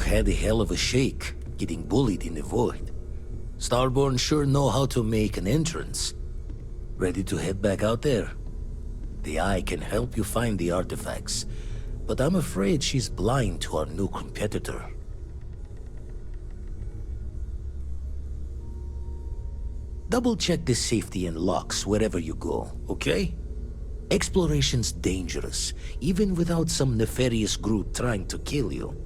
had a hell of a shake, getting bullied in the void. Starborn sure know how to make an entrance. Ready to head back out there? The Eye can help you find the artifacts, but I'm afraid she's blind to our new competitor. Double-check the safety and locks wherever you go, okay? Exploration's dangerous, even without some nefarious group trying to kill you.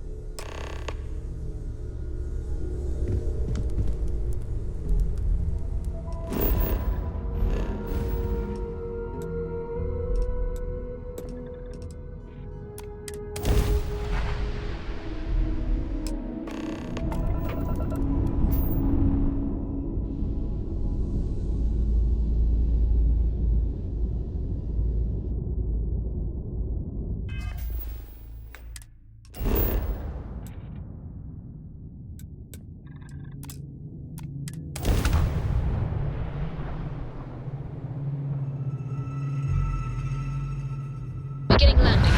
Beginning landing.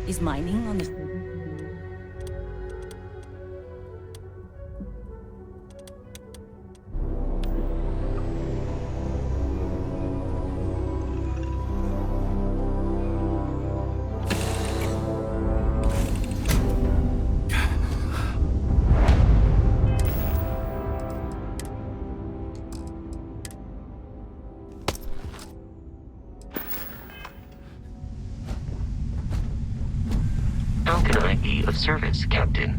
Is mining on the... How can I be of service, Captain?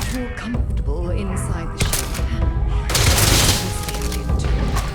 much more comfortable inside the ship. This alien too.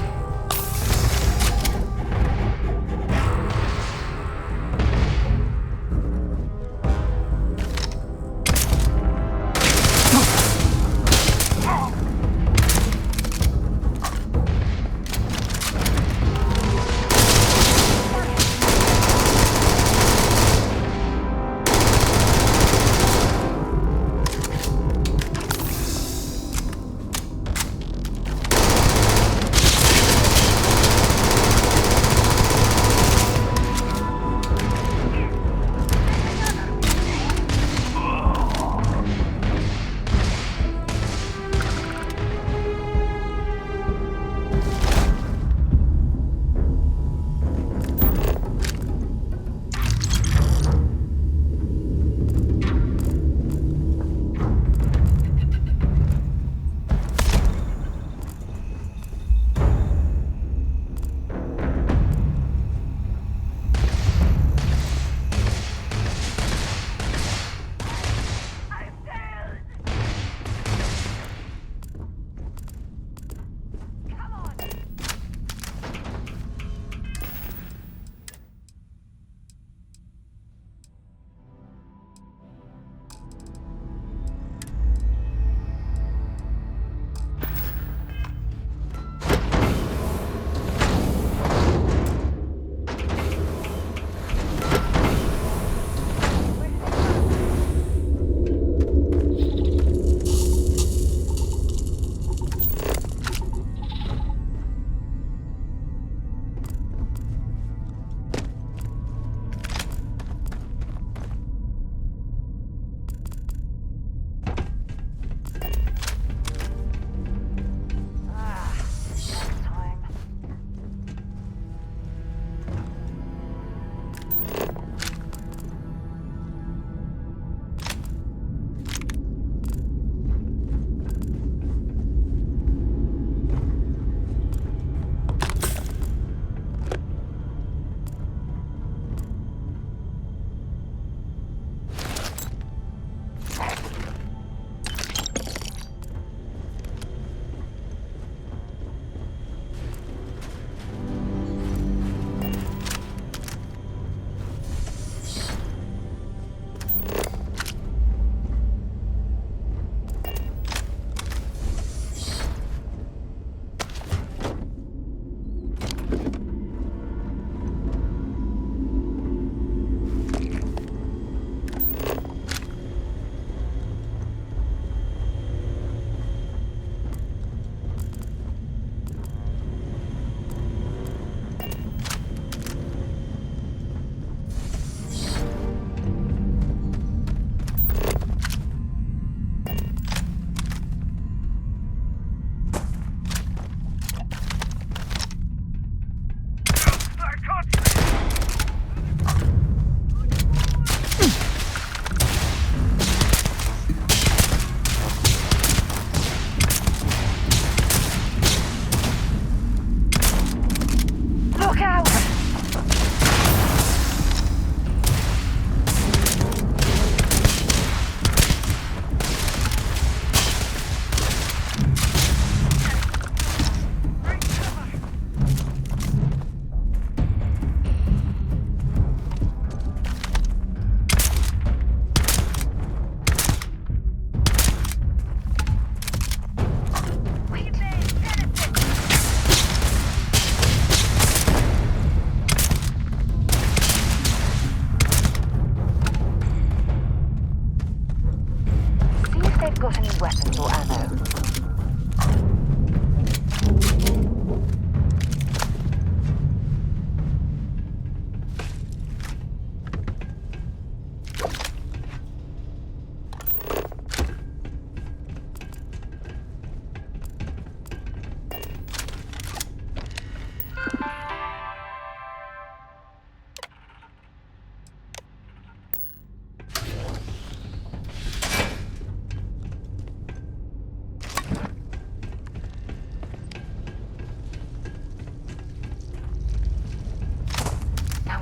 got any weapons or ammo?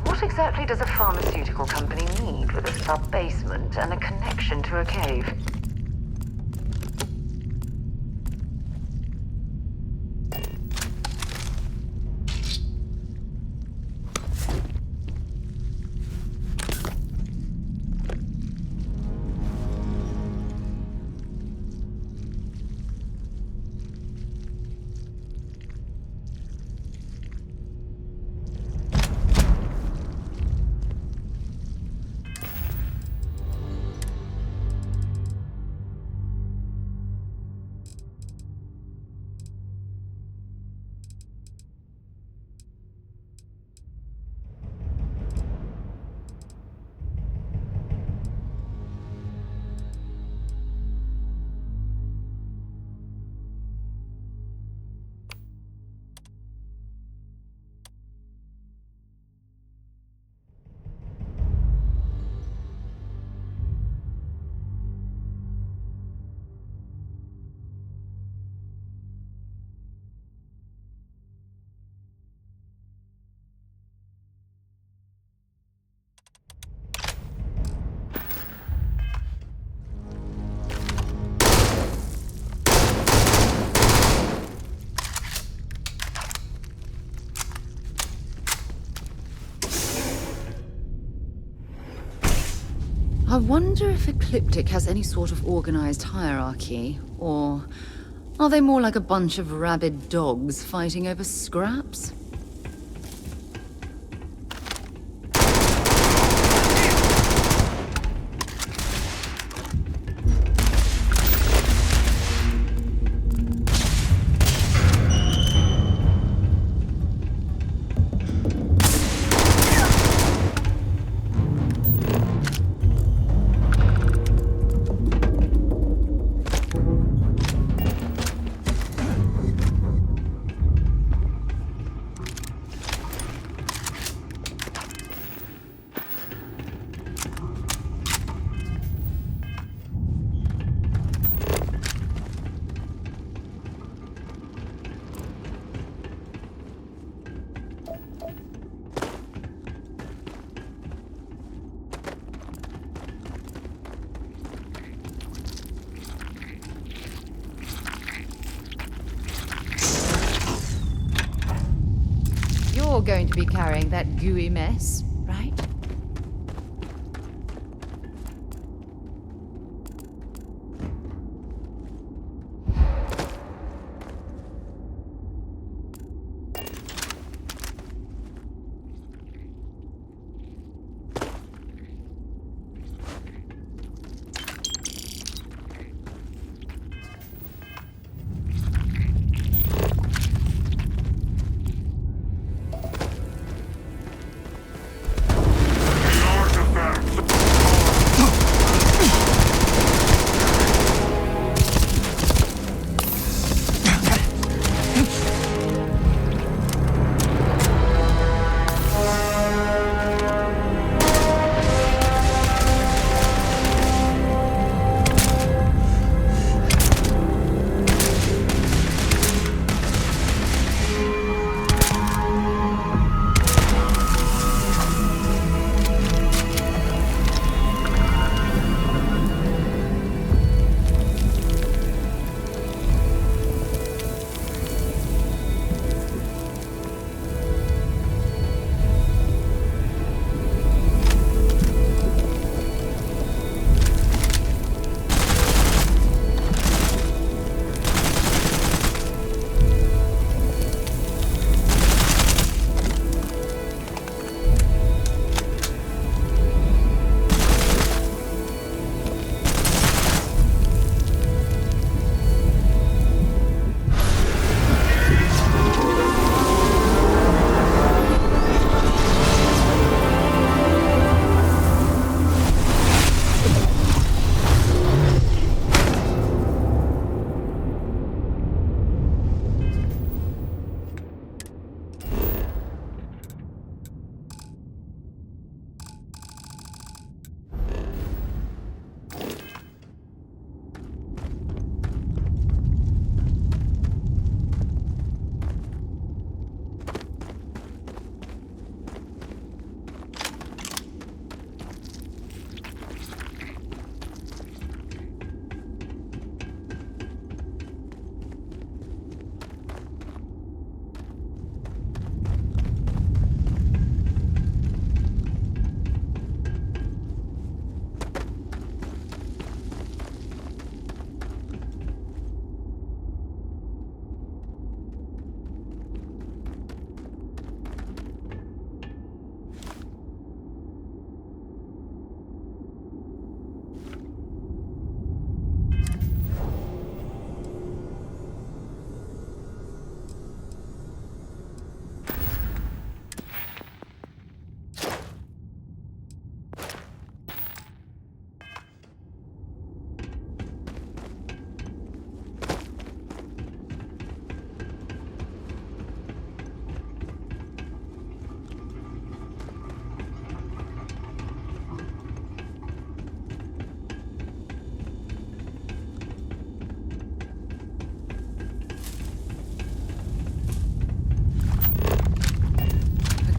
What exactly does a pharmaceutical company need with a sub-basement and a connection to a cave? I wonder if Ecliptic has any sort of organized hierarchy, or are they more like a bunch of rabid dogs fighting over scraps? You're going to be carrying that gooey mess, right?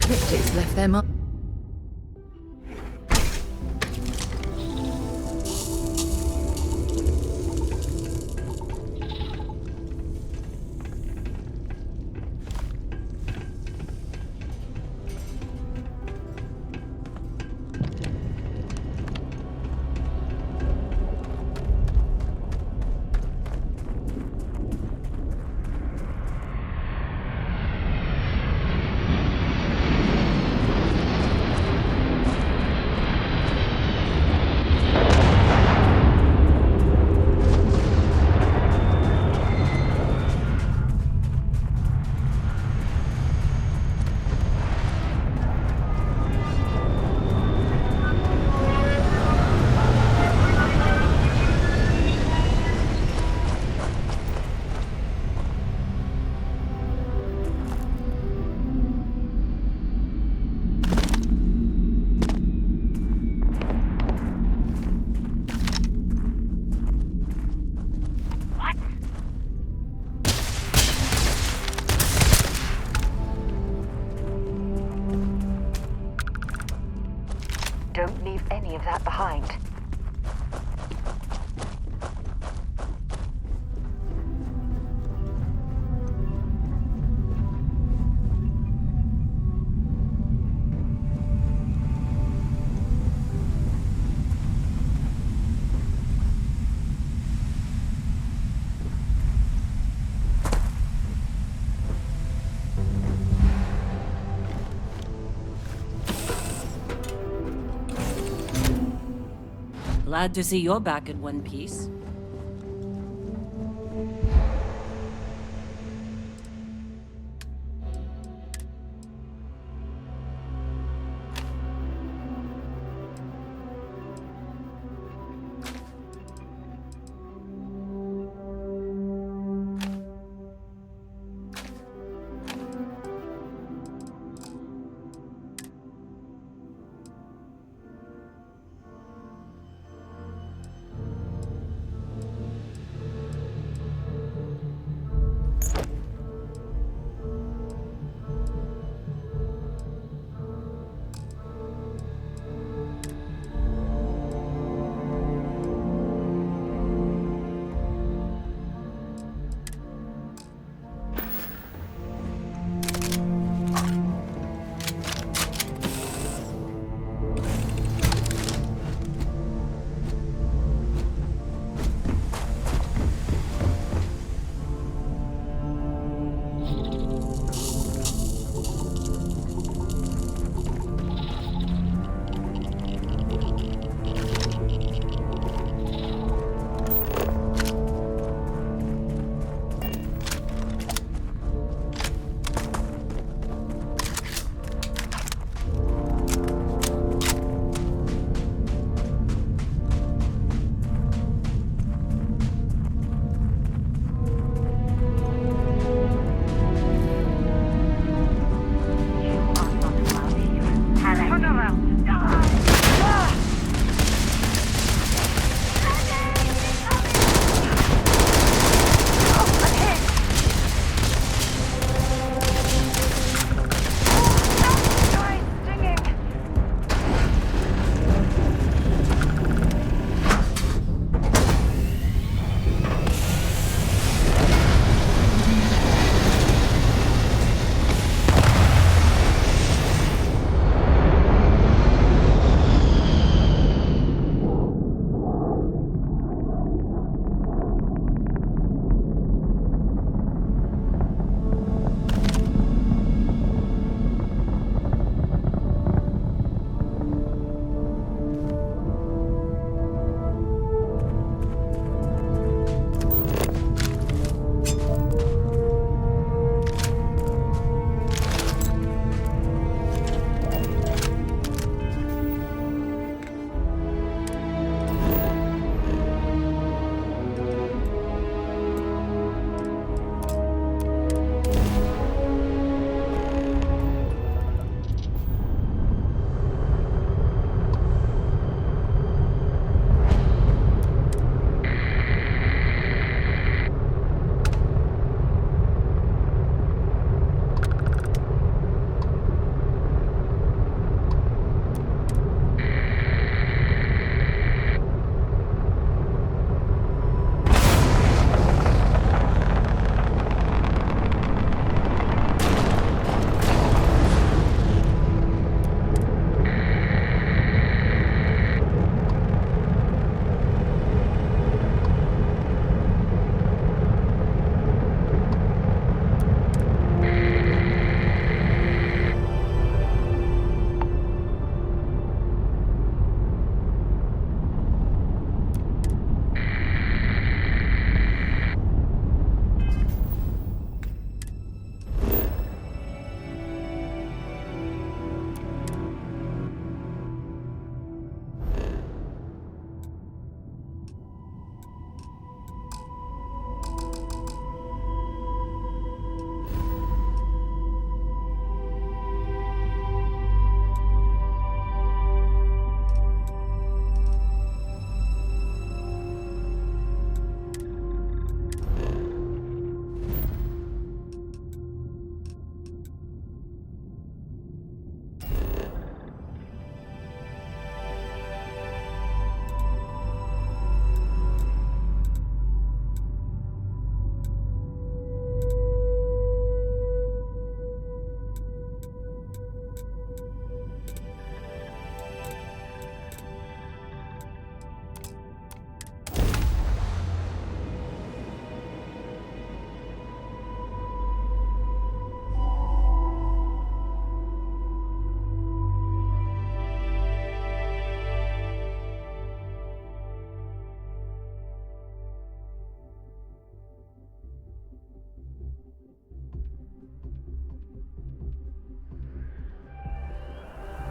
Ecliptic's left their mark. leave that behind. Glad to see you're back in one piece.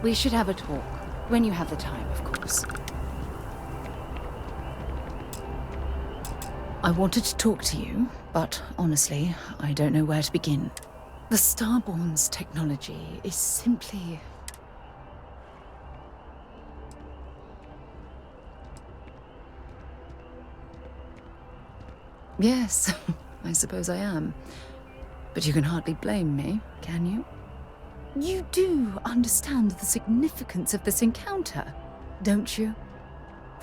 We should have a talk. When you have the time, of course. I wanted to talk to you, but honestly, I don't know where to begin. The Starborn's technology is simply... Yes, I suppose I am. But you can hardly blame me, can you? You do understand the significance of this encounter, don't you?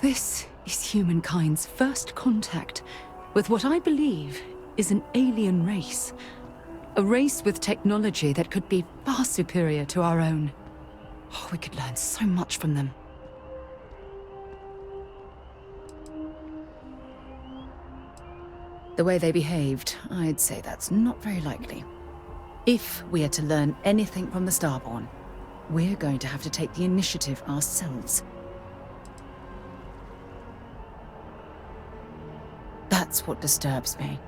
This is humankind's first contact with what I believe is an alien race. A race with technology that could be far superior to our own. Oh, we could learn so much from them. The way they behaved, I'd say that's not very likely. If we are to learn anything from the Starborn, we're going to have to take the initiative ourselves. That's what disturbs me.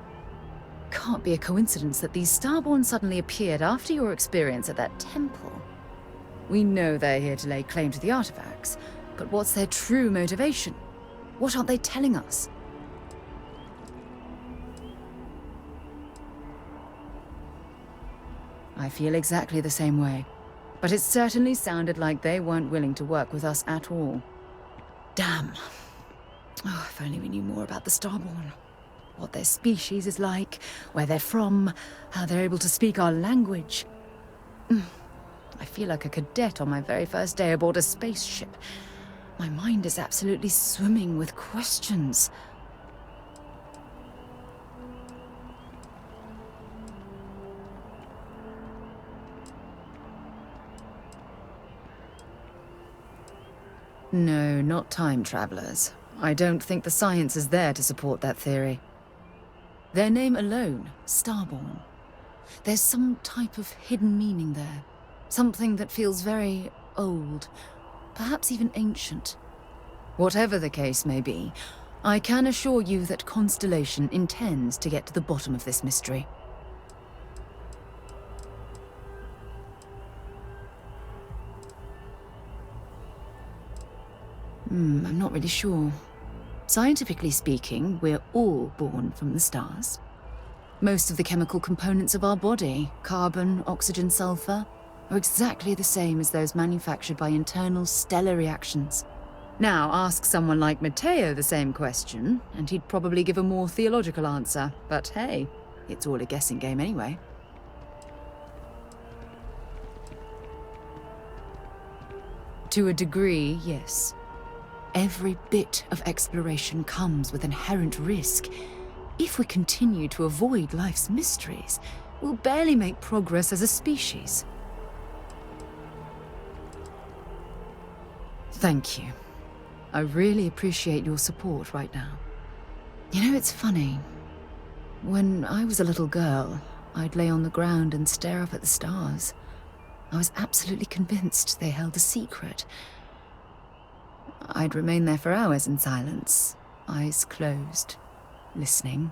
Can't be a coincidence that these Starborn suddenly appeared after your experience at that temple. We know they're here to lay claim to the artifacts, but what's their true motivation? What aren't they telling us? I feel exactly the same way, but it certainly sounded like they weren't willing to work with us at all. Damn. Oh, if only we knew more about the Starborn. What their species is like, where they're from, how they're able to speak our language. I feel like a cadet on my very first day aboard a spaceship. My mind is absolutely swimming with questions. No, not time travelers. I don't think the science is there to support that theory. Their name alone, Starborn. There's some type of hidden meaning there. Something that feels very old, perhaps even ancient. Whatever the case may be, I can assure you that Constellation intends to get to the bottom of this mystery. I'm not really sure. Scientifically speaking, we're all born from the stars. Most of the chemical components of our body, carbon, oxygen, sulfur, are exactly the same as those manufactured by internal stellar reactions. Now, ask someone like Matteo the same question, and he'd probably give a more theological answer. But hey, it's all a guessing game anyway. To a degree, yes. Every bit of exploration comes with inherent risk. If we continue to avoid life's mysteries, we'll barely make progress as a species. Thank you. I really appreciate your support right now. You know, it's funny. When I was a little girl, I'd lay on the ground and stare up at the stars. I was absolutely convinced they held a secret. I'd remain there for hours in silence, eyes closed, listening,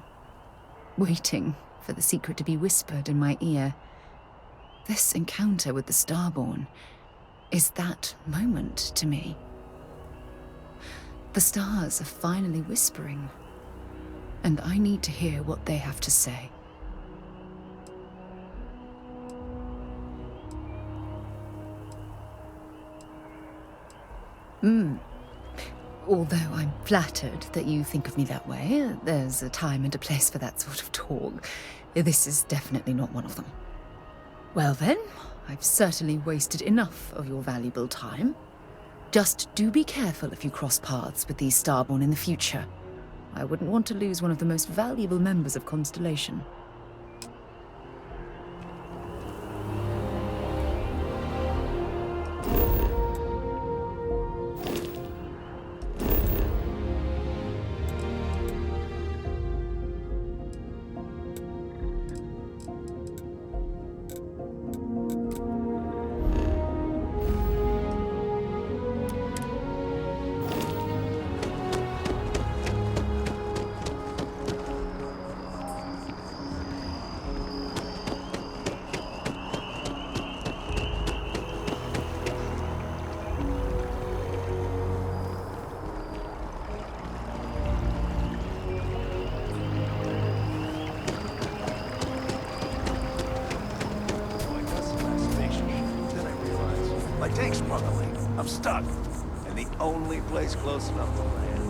waiting for the secret to be whispered in my ear. This encounter with the Starborn is that moment to me. The stars are finally whispering, and I need to hear what they have to say. Although I'm flattered that you think of me that way, there's a time and a place for that sort of talk. This is definitely not one of them. Well then, I've certainly wasted enough of your valuable time. Just do be careful if you cross paths with these Starborn in the future. I wouldn't want to lose one of the most valuable members of Constellation. struggling. I'm stuck. And the only place close enough to land.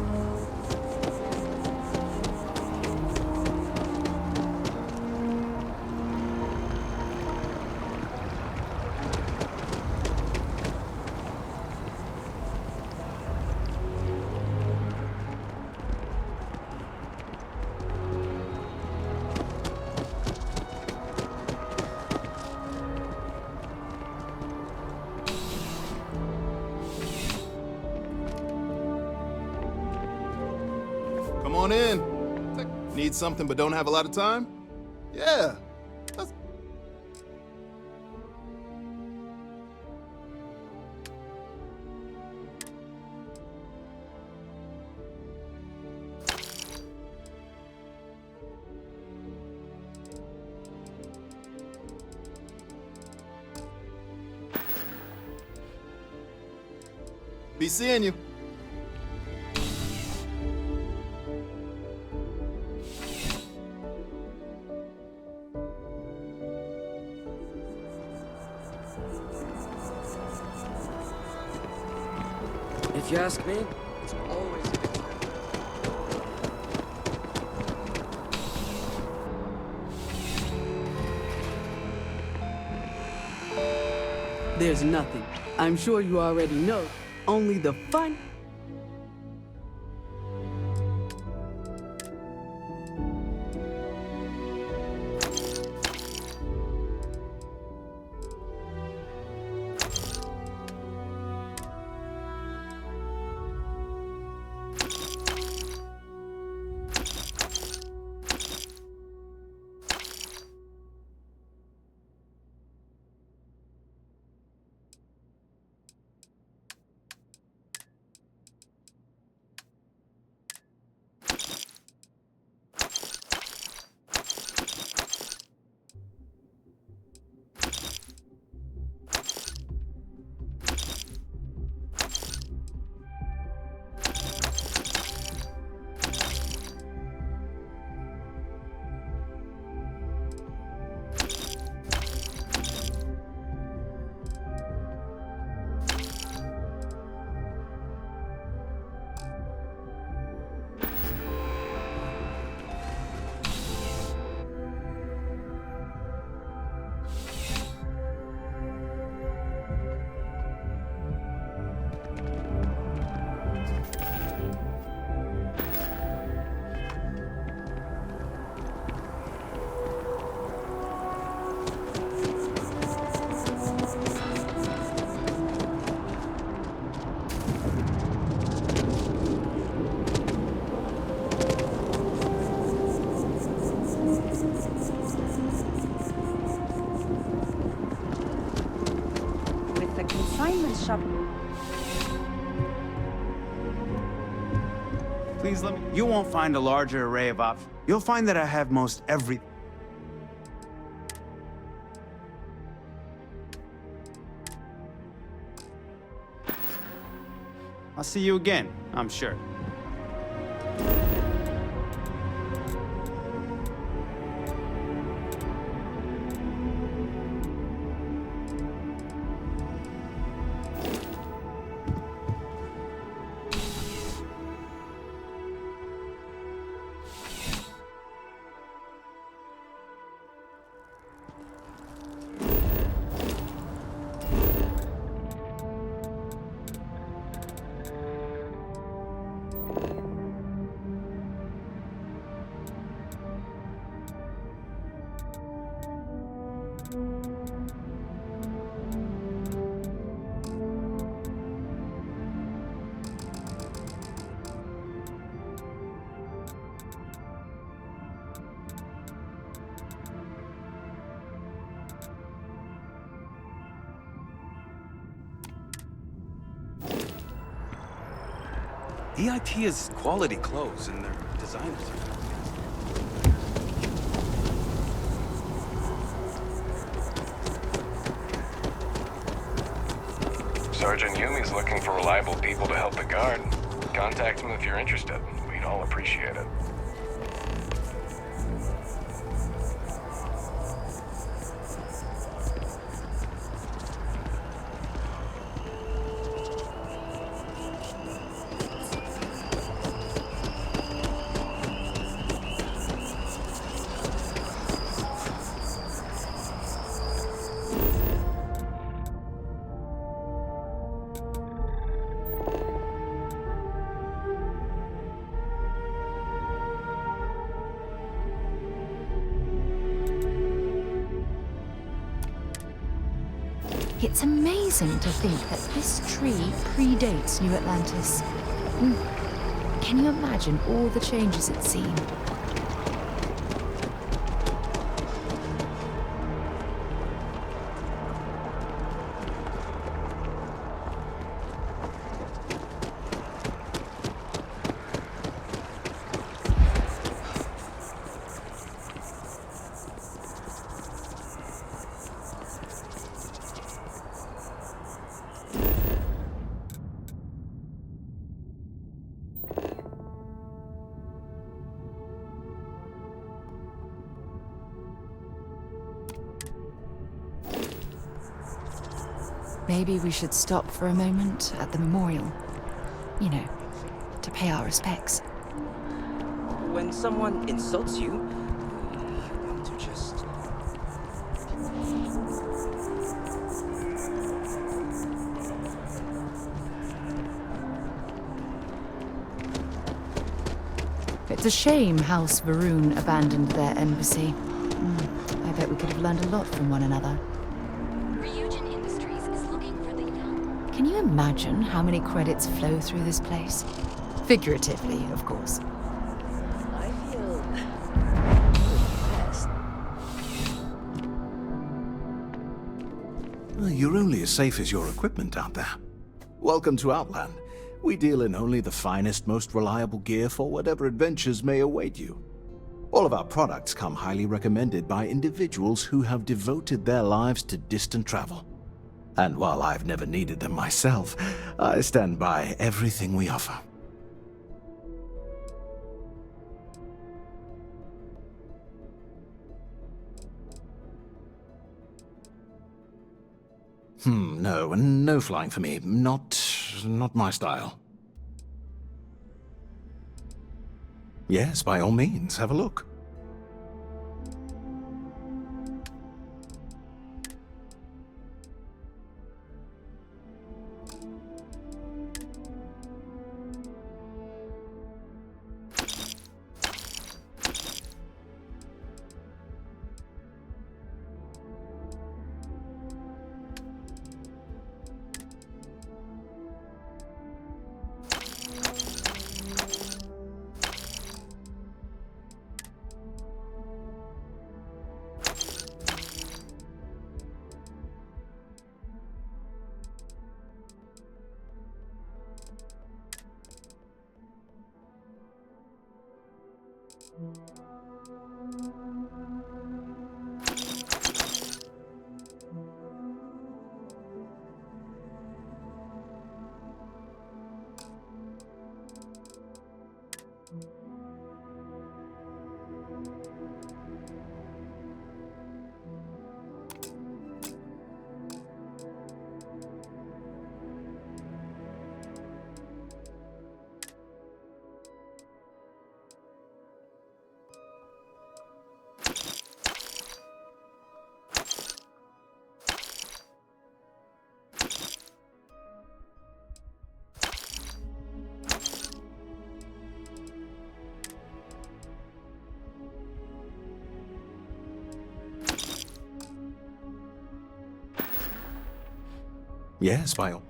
Come on in. Need something but don't have a lot of time? Yeah. Let's... Be seeing you. If you ask me, it's always a good time. There's nothing. I'm sure you already know. Only the fun. Shop. Please let me. You won't find a larger array of options. You'll find that I have most everything. I'll see you again, I'm sure. EIP is quality clothes, and their designers are... Sergeant Yumi's looking for reliable people to help the guard. Contact him if you're interested. We'd all appreciate it. It's amazing to think that this tree predates New Atlantis. Can you imagine all the changes it's seen? Maybe we should stop for a moment at the memorial. You know, to pay our respects. When someone insults you, you want to just... It's a shame House Varun abandoned their embassy. I bet we could have learned a lot from one another. Can you imagine how many credits flow through this place? Figuratively, of course. I feel... impressed. You're only as safe as your equipment out there. Welcome to Outland. We deal in only the finest, most reliable gear for whatever adventures may await you. All of our products come highly recommended by individuals who have devoted their lives to distant travel. And while I've never needed them myself, I stand by everything we offer. No flying for me. Not my style. Yes, by all means, have a look. Yes, by all.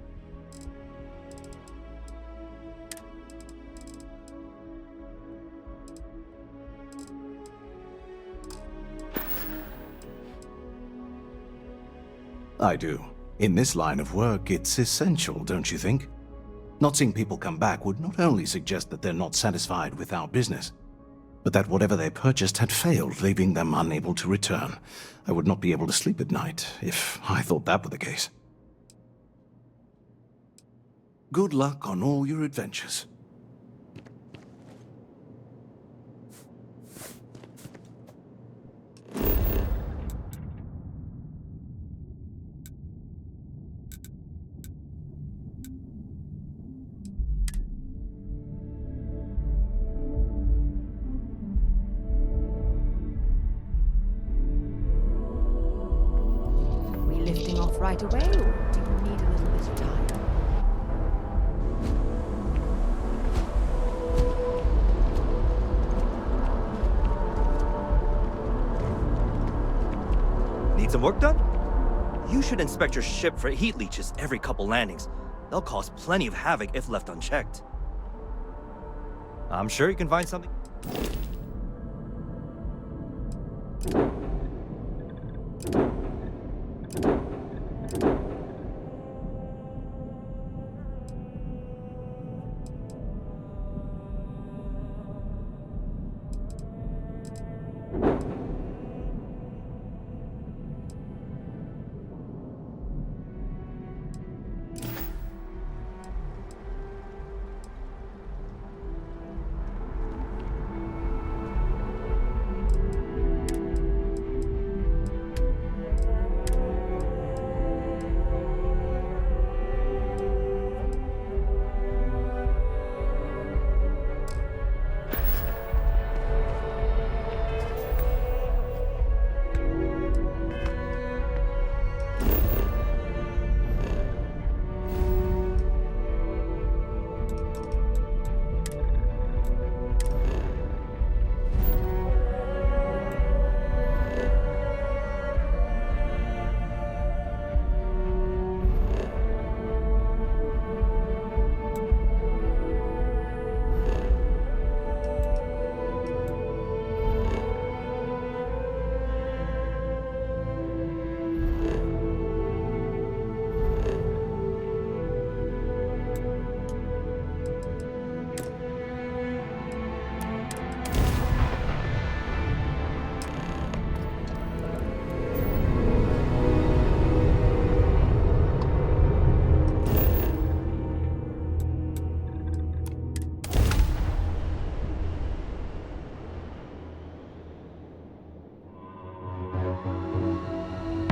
I do. In this line of work, it's essential, don't you think? Not seeing people come back would not only suggest that they're not satisfied with our business, but that whatever they purchased had failed, leaving them unable to return. I would not be able to sleep at night if I thought that were the case. Good luck on all your adventures. Are we lifting off right away, or do you need a little bit of time? Need some work done? You should inspect your ship for heat leeches every couple landings. They'll cause plenty of havoc if left unchecked. I'm sure you can find something.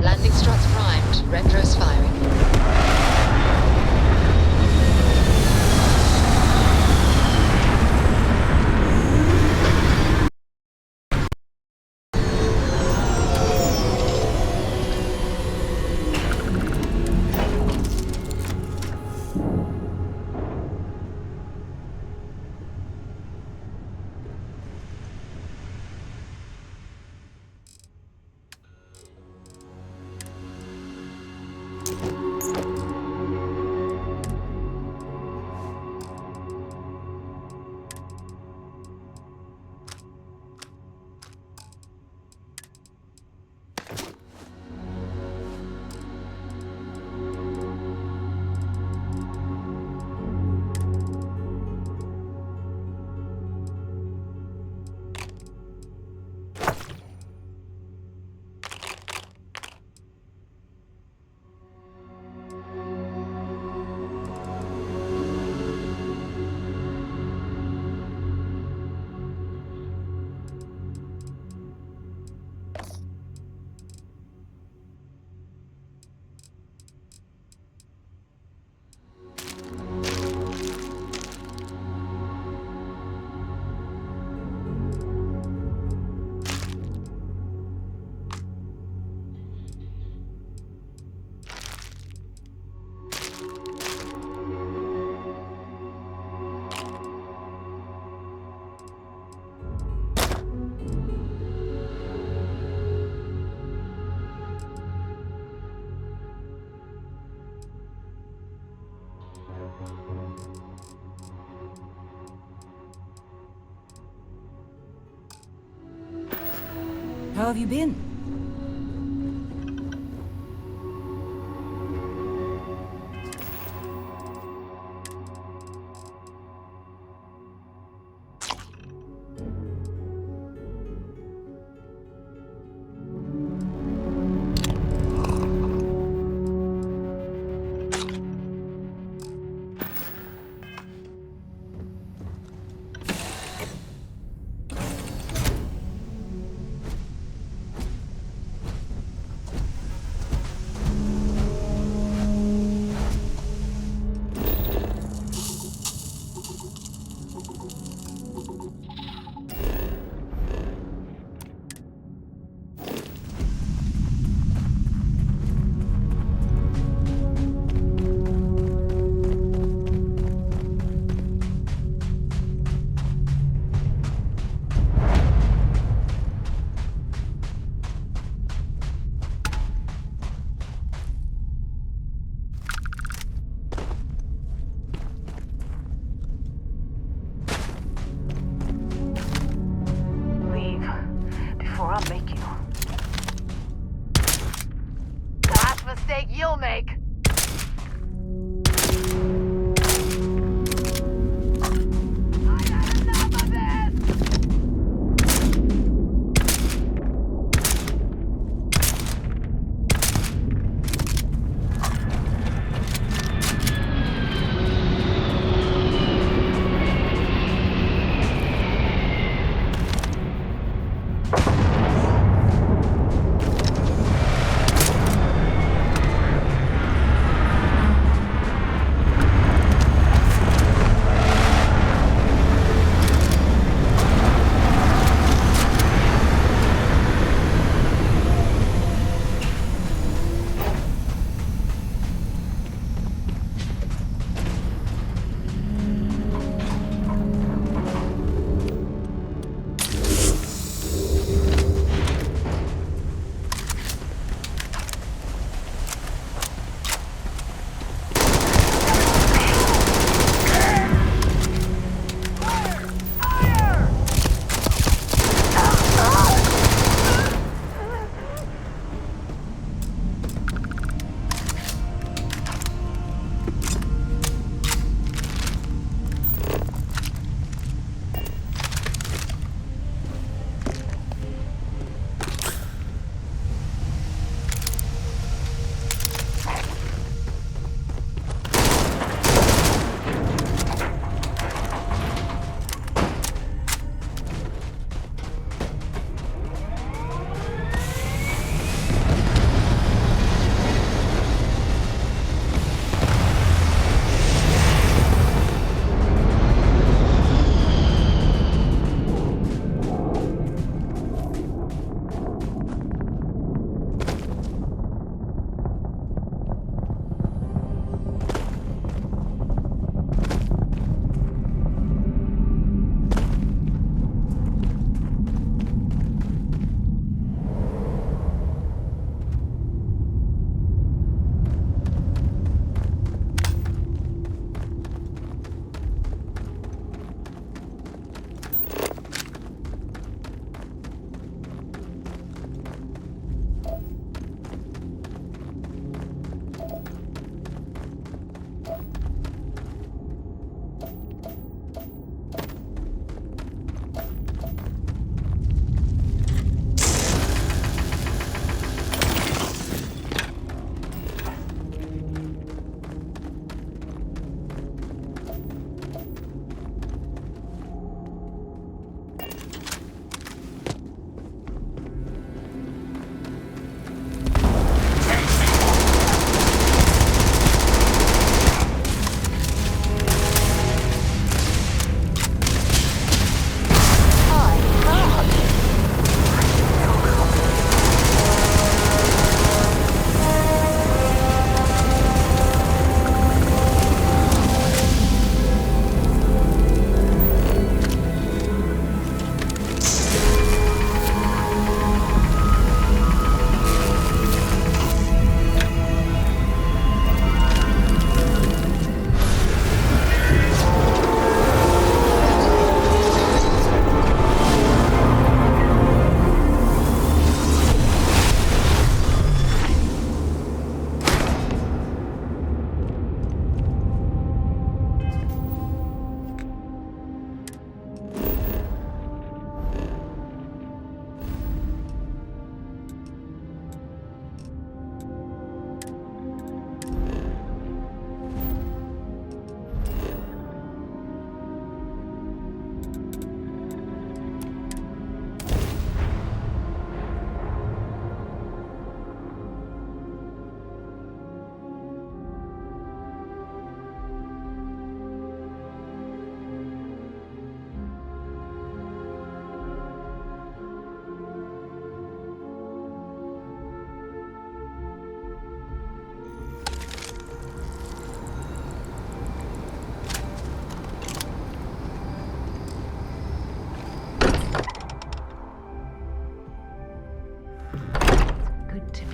Landing struts primed. Retros firing. How have you been? I'll make you. The last mistake you'll make.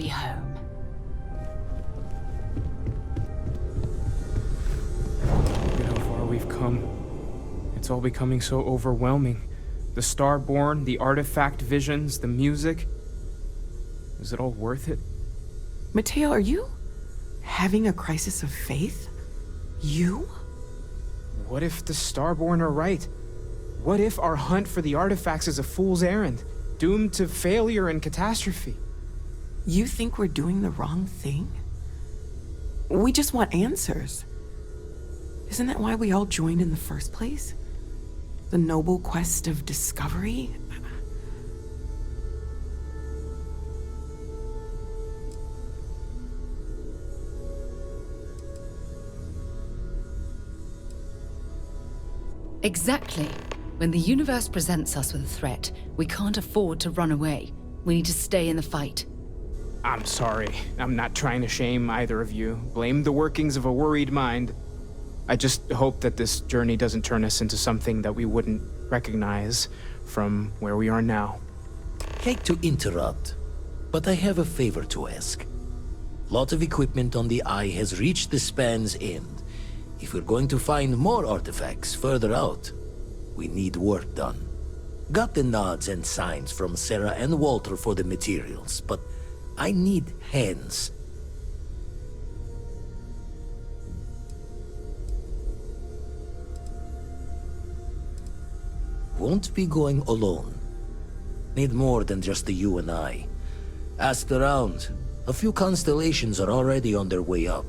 be home. Look at how far we've come. It's all becoming so overwhelming. The Starborn, the artifact visions, the music. Is it all worth it? Mateo, are you having a crisis of faith? You? What if the Starborn are right? What if our hunt for the artifacts is a fool's errand, doomed to failure and catastrophe? You think we're doing the wrong thing? We just want answers. Isn't that why we all joined in the first place? The noble quest of discovery? Exactly. When the universe presents us with a threat, we can't afford to run away. We need to stay in the fight. I'm sorry. I'm not trying to shame either of you. Blame the workings of a worried mind. I just hope that this journey doesn't turn us into something that we wouldn't recognize from where we are now. Hate to interrupt, but I have a favor to ask. Lot of equipment on the Eye has reached the span's end. If we're going to find more artifacts further out, we need work done. Got the nods and signs from Sarah and Walter for the materials, but I need hands. Won't be going alone. Need more than just the you and I. Asked around. A few constellations are already on their way up.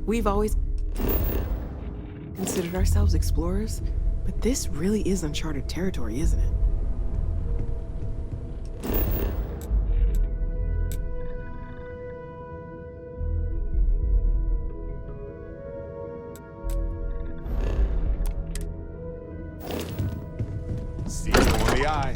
We've always considered ourselves explorers, but this really is uncharted territory, isn't it? See you on the Eye.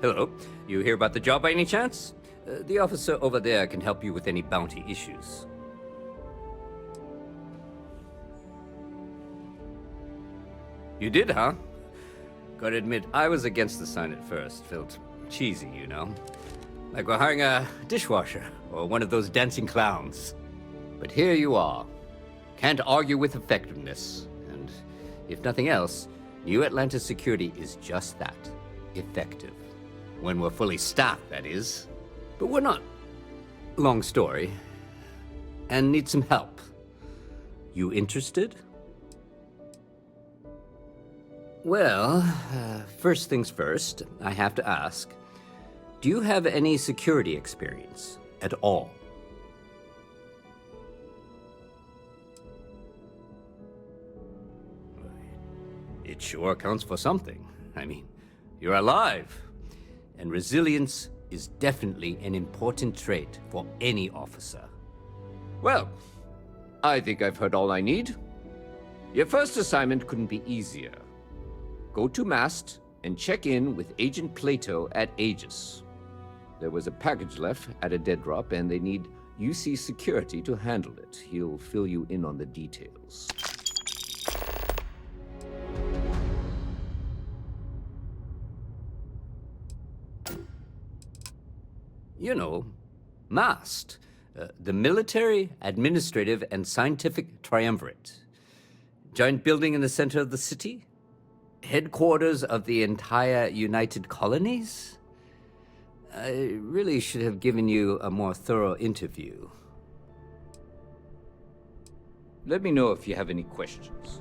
Hello. You hear about the job by any chance? The officer over there can help you with any bounty issues. You did, huh? Gotta admit, I was against the sign at first. Felt cheesy, you know? Like we're hiring a dishwasher or one of those dancing clowns. But here you are. Can't argue with effectiveness. And if nothing else, New Atlantis security is just that. Effective. When we're fully staffed, that is. But we're not. Long story. And need some help. You interested? Well, first things first, I have to ask, do you have any security experience at all? It sure counts for something. I mean, you're alive. And resilience is definitely an important trait for any officer. Well, I think I've heard all I need. Your first assignment couldn't be easier. Go to Mast and check in with Agent Plato at Aegis. There was a package left at a dead drop, and they need UC security to handle it. He'll fill you in on the details. You know, MAST, the Military, Administrative, and Scientific Triumvirate. Giant building in the center of the city? Headquarters of the entire United Colonies? I really should have given you a more thorough interview. Let me know if you have any questions.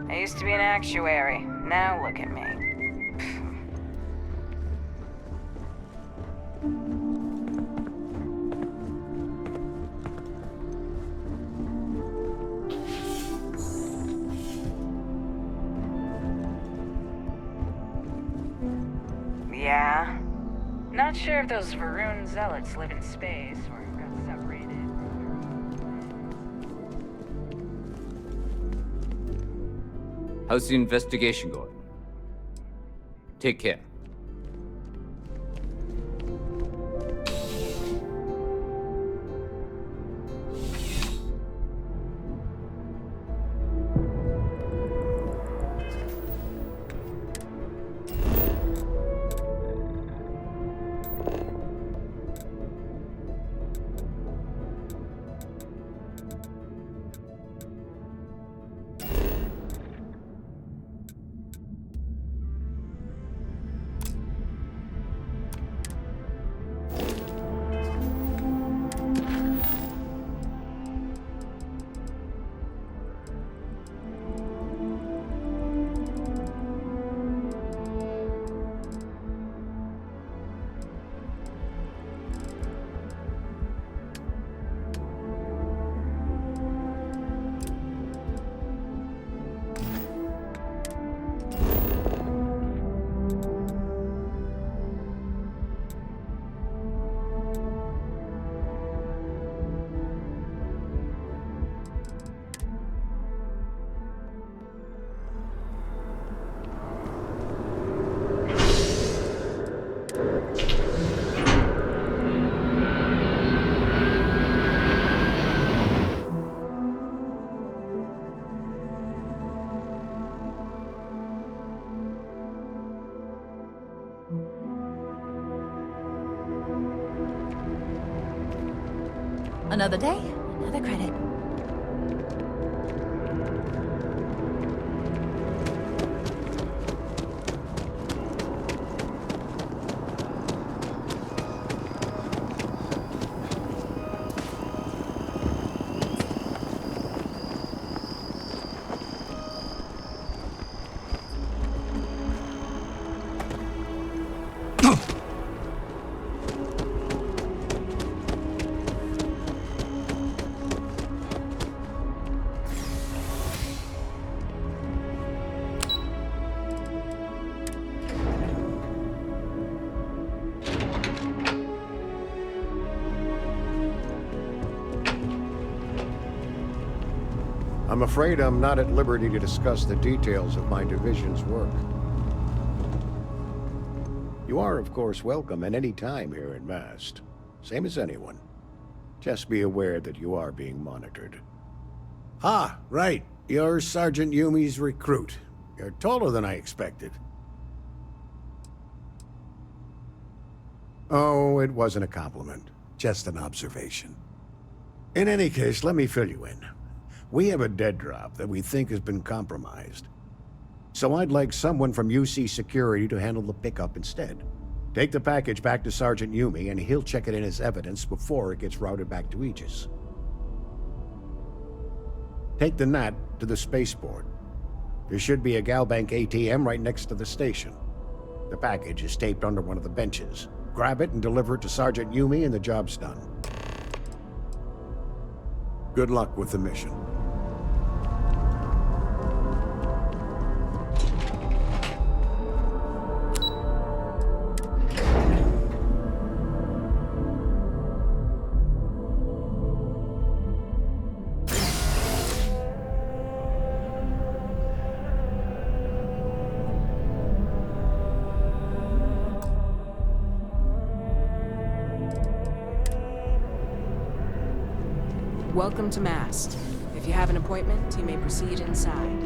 I used to be an actuary. Now look at me. Yeah. Not sure if those Varun zealots live in space or got separated. How's the investigation going? Take care. Another day, another credit. I'm afraid I'm not at liberty to discuss the details of my division's work. You are, of course, welcome at any time here in Mast. Same as anyone. Just be aware that you are being monitored. Ah, right. You're Sergeant Yumi's recruit. You're taller than I expected. Oh, it wasn't a compliment. Just an observation. In any case, let me fill you in. We have a dead drop that we think has been compromised. So I'd like someone from UC Security to handle the pickup instead. Take the package back to Sergeant Yumi, and he'll check it in as evidence before it gets routed back to Aegis. Take the NAT to the spaceport. There should be a Galbank ATM right next to the station. The package is taped under one of the benches. Grab it and deliver it to Sergeant Yumi, and the job's done. Good luck with the mission. Welcome to Mast. If you have an appointment, you may proceed inside.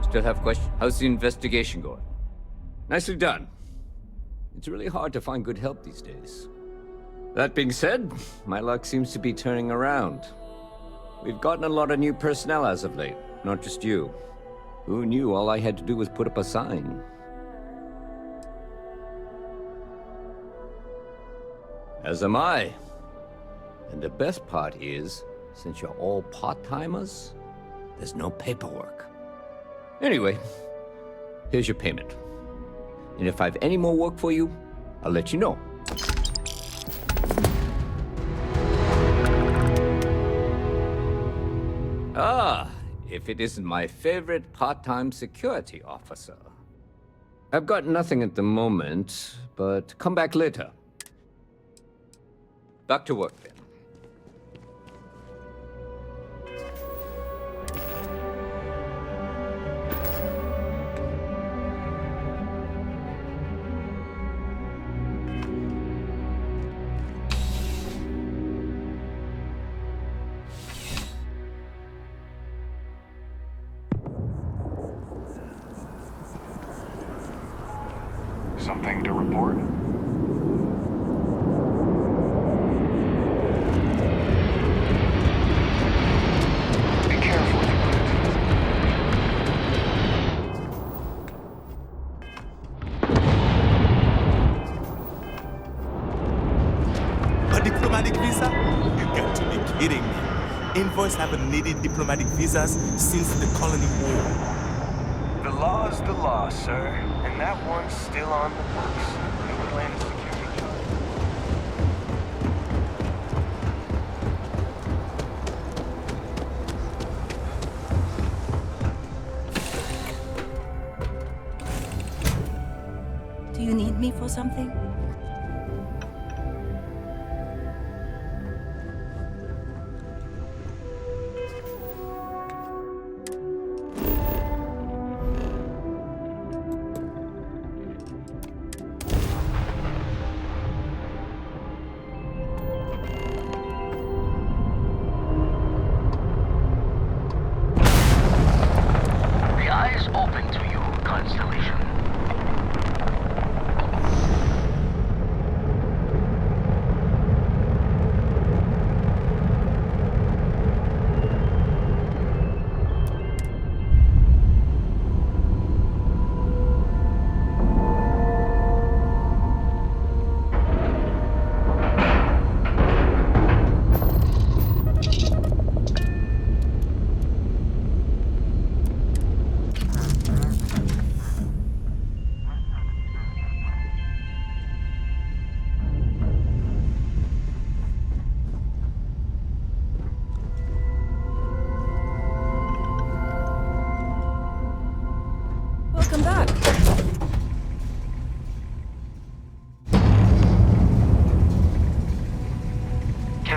Still have questions? How's the investigation going? Nicely done. It's really hard to find good help these days. That being said, my luck seems to be turning around. We've gotten a lot of new personnel as of late, not just you. Who knew all I had to do was put up a sign? As am I. And the best part is, since you're all part-timers, there's no paperwork. Anyway, here's your payment. And if I have any more work for you, I'll let you know. Ah, if it isn't my favorite part-time security officer. I've got nothing at the moment, but come back later. Back to work then. Something to report? Be careful with A diplomatic visa? You got to be kidding me. Envoys haven't needed diplomatic visas since the colony war. The law's the law, sir. And that one's still on the books. No Atlantic security job. Do you need me for something?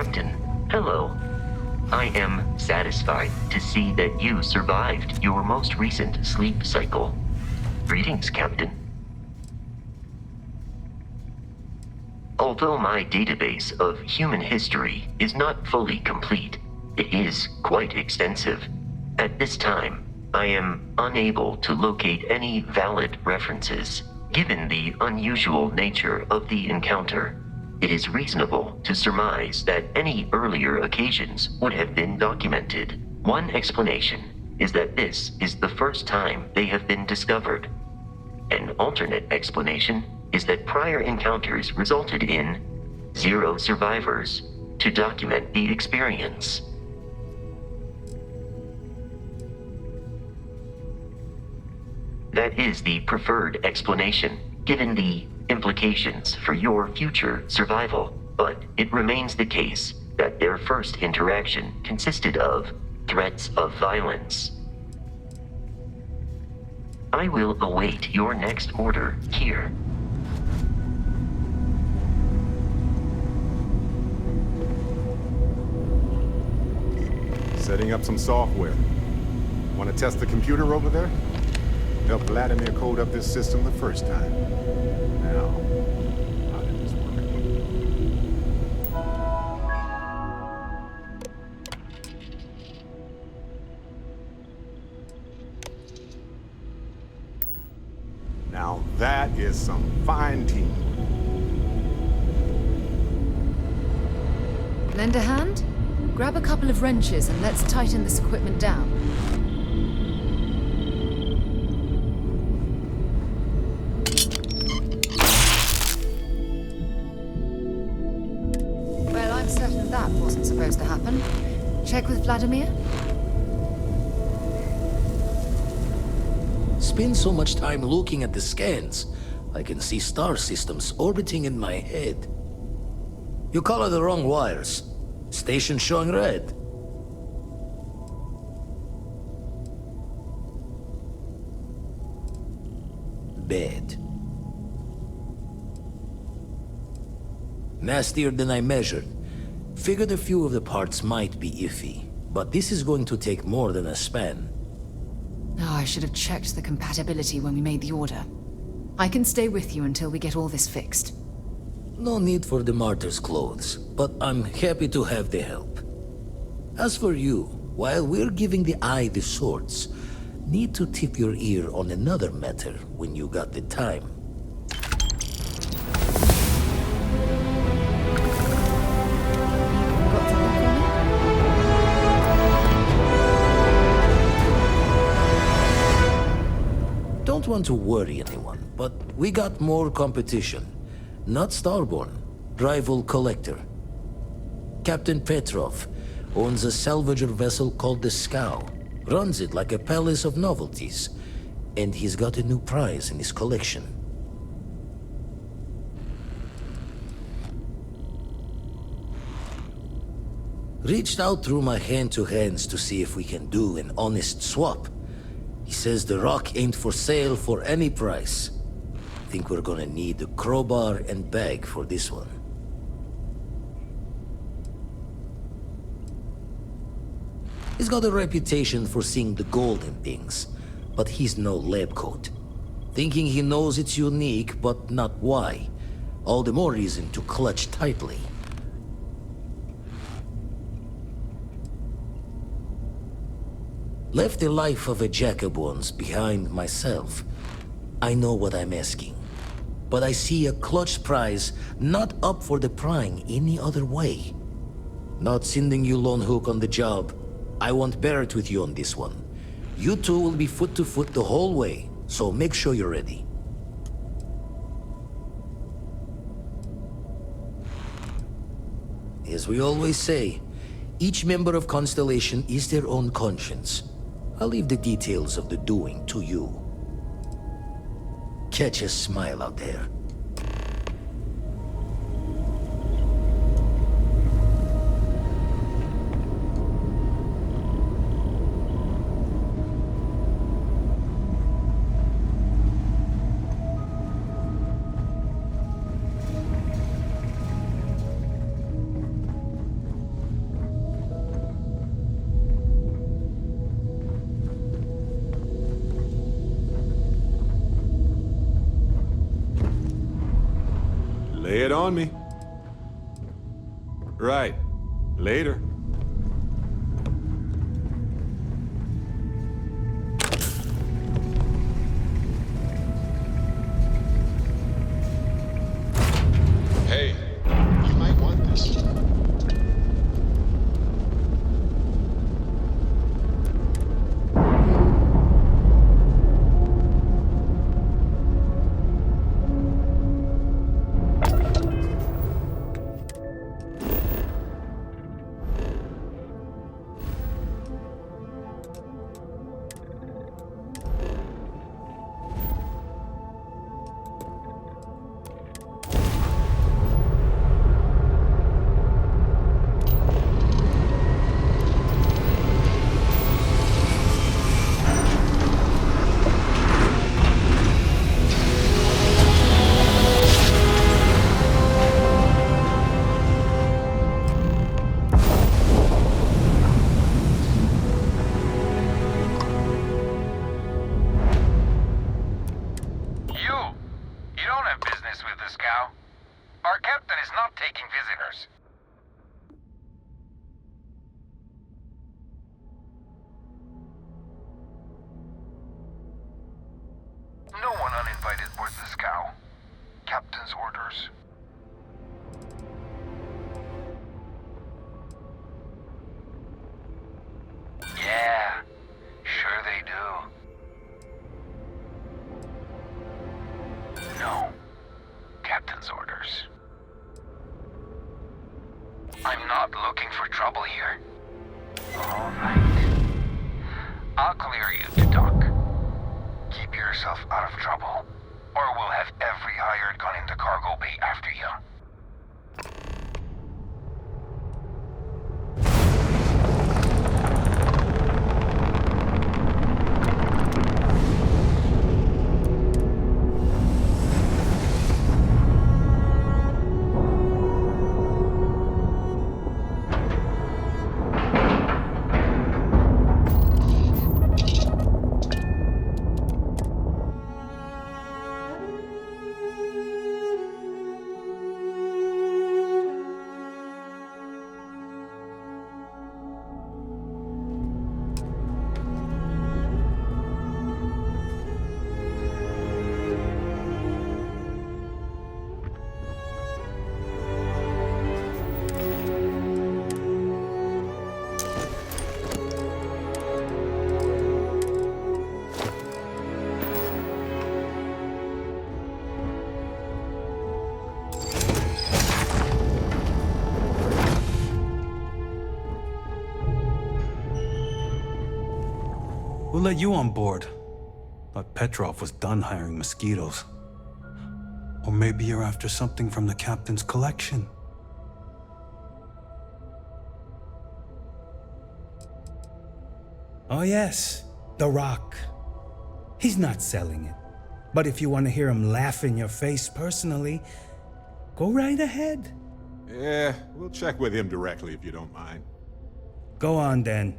Captain. Hello. I am satisfied to see that you survived your most recent sleep cycle. Greetings, Captain. Although my database of human history is not fully complete, it is quite extensive. At this time, I am unable to locate any valid references. Given the unusual nature of the encounter, it is reasonable to surmise that any earlier occasions would have been documented. One explanation is that this is the first time they have been discovered. An alternate explanation is that prior encounters resulted in 0 survivors to document the experience. That is the preferred explanation, given the implications for your future survival, but it remains the case that their first interaction consisted of threats of violence. I will await your next order here. Setting up some software. Want to test the computer over there? Helped Vladimir code up this system the first time. Now, how did this work? Now that is some fine teamwork. Lend a hand? Grab a couple of wrenches and let's tighten this equipment down. Well, I'm certain that wasn't supposed to happen. Check with Vladimir? Spend so much time looking at the scans, I can see star systems orbiting in my head. You color the wrong wires. Station showing red. Bad. Nastier than I measured. Figured a few of the parts might be iffy, but this is going to take more than a span. Oh, I should have checked the compatibility when we made the order. I can stay with you until we get all this fixed. No need for the martyr's clothes, but I'm happy to have the help. As for you, while we're giving the eye the swords, need to tip your ear on another matter when you got the time. Don't want to worry anyone, but we got more competition. Not Starborn, rival collector. Captain Petrov owns a salvager vessel called the Scow. Runs it like a palace of novelties. And he's got a new prize in his collection. Reached out through my hand-to-hands to see if we can do an honest swap. He says the rock ain't for sale for any price. Think we're gonna need a crowbar and bag for this one. He's got a reputation for seeing the gold in things, but he's no lab coat. Thinking he knows it's unique, but not why. All the more reason to clutch tightly. Left the life of a jack-of-bones behind myself. I know what I'm asking. But I see a clutch prize not up for the prying any other way. Not sending you lone hook on the job. I want Barrett with you on this one. You two will be foot to foot the whole way, so make sure you're ready. As we always say, each member of Constellation is their own conscience. I'll leave the details of the doing to you. Catch a smile out there. Get on me. Right. Later. Hey, you might want this. You don't have business with this cow. Our captain is not taking visitors. No one uninvited board this cow. Captain's orders. Yeah, sure they do. No. Captain's orders. I'm not looking for trouble here. All right. I'll clear you to dock. Keep yourself out of trouble, or we'll have every hired gun in the cargo bay after you. Who let you on board? Thought Petrov was done hiring mosquitoes. Or maybe you're after something from the captain's collection. Oh yes, The Rock. He's not selling it. But if you want to hear him laugh in your face personally, go right ahead. Yeah, we'll check with him directly if you don't mind. Go on then.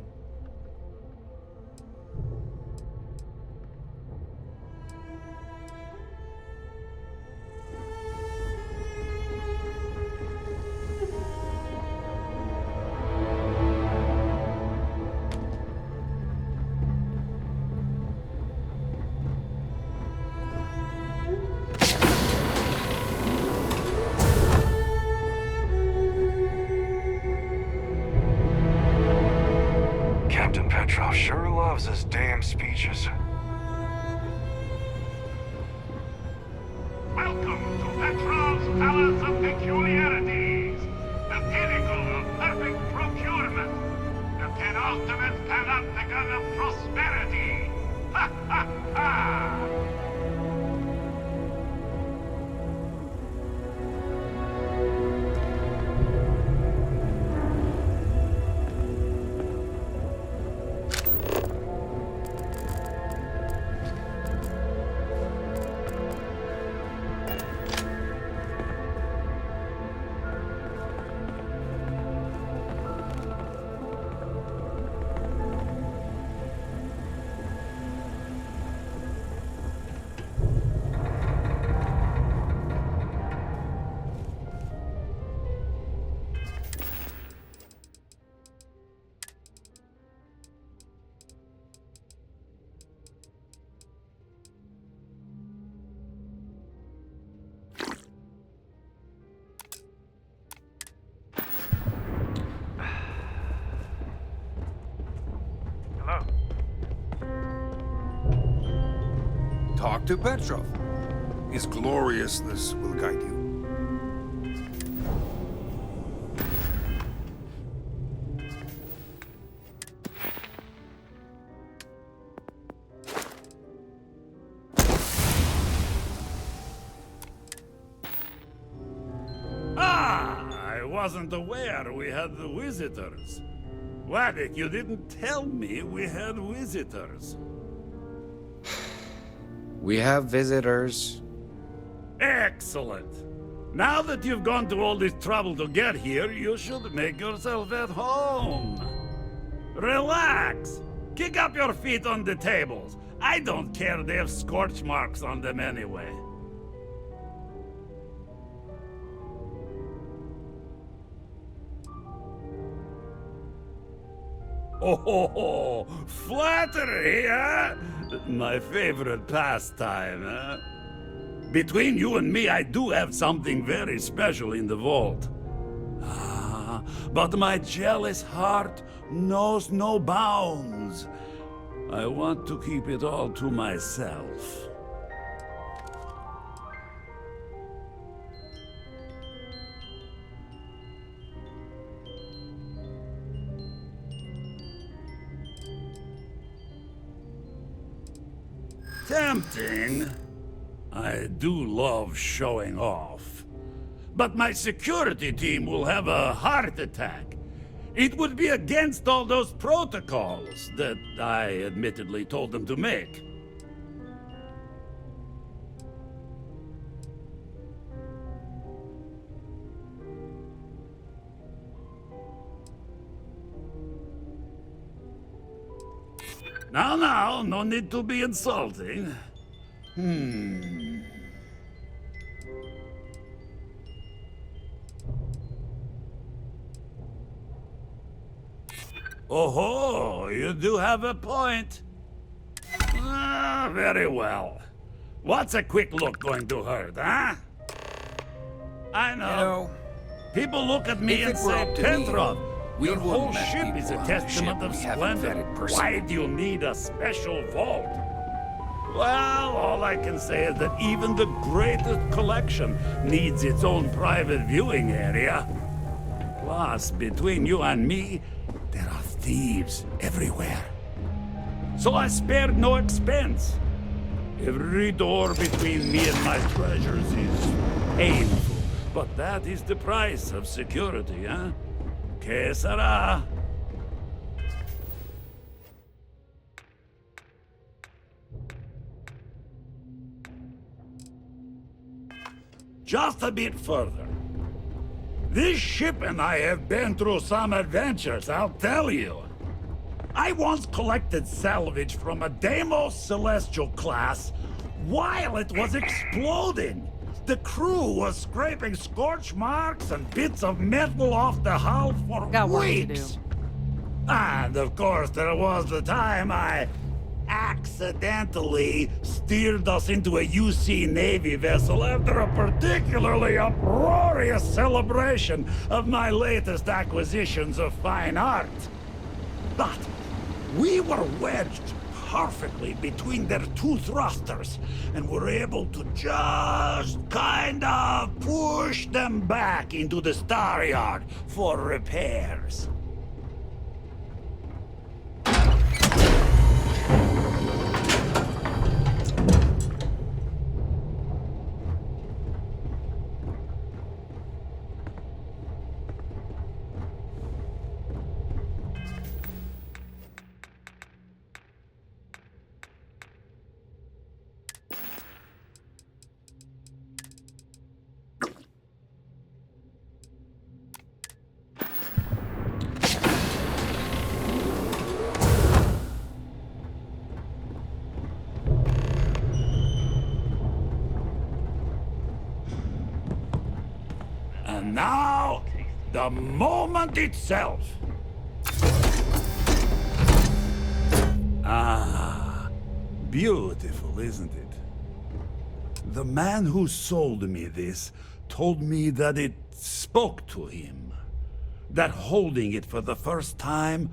Captain Petrov sure loves his damn speeches. Welcome to Petrov's Palace of Peculiarities, the pinnacle of perfect procurement, the penultimate panopticon of prosperity. Ha ha ha! to Petrov. His gloriousness will guide you. I wasn't aware we had the visitors. Waddick, you didn't tell me we had visitors. We have visitors. Excellent. Now that you've gone to all this trouble to get here, you should make yourself at home. Relax. Kick up your feet on the tables. I don't care they have scorch marks on them anyway. Oh, flattery, huh? My favorite pastime, huh? Between you and me, I do have something very special in the vault. But my jealous heart knows no bounds. I want to keep it all to myself. Tempting. I do love showing off. But my security team will have a heart attack. It would be against all those protocols that I admittedly told them to make. Now, no need to be insulting. Oh, you do have a point. Very well. What's a quick look going to hurt, huh? I know. You know, people look at me and say, Petrov, your whole ship is a testament of splendor. Why do you need a special vault? Well, all I can say is that even the greatest collection needs its own private viewing area. Plus, between you and me, there are thieves everywhere. So I spared no expense. Every door between me and my treasures is painful. But that is the price of security, huh? Que sera? Just a bit further. This ship and I have been through some adventures, I'll tell you. I once collected salvage from a Deimos Celestial class while it was exploding. The crew was scraping scorch marks and bits of metal off the hull for weeks. And of course, there was the time I accidentally steered us into a UC Navy vessel after a particularly uproarious celebration of my latest acquisitions of fine art. But we were wedged perfectly between their two thrusters and were able to just kind of push them back into the Star Yard for repairs. And now, the moment itself. Ah, beautiful, isn't it? The man who sold me this told me that it spoke to him. That holding it for the first time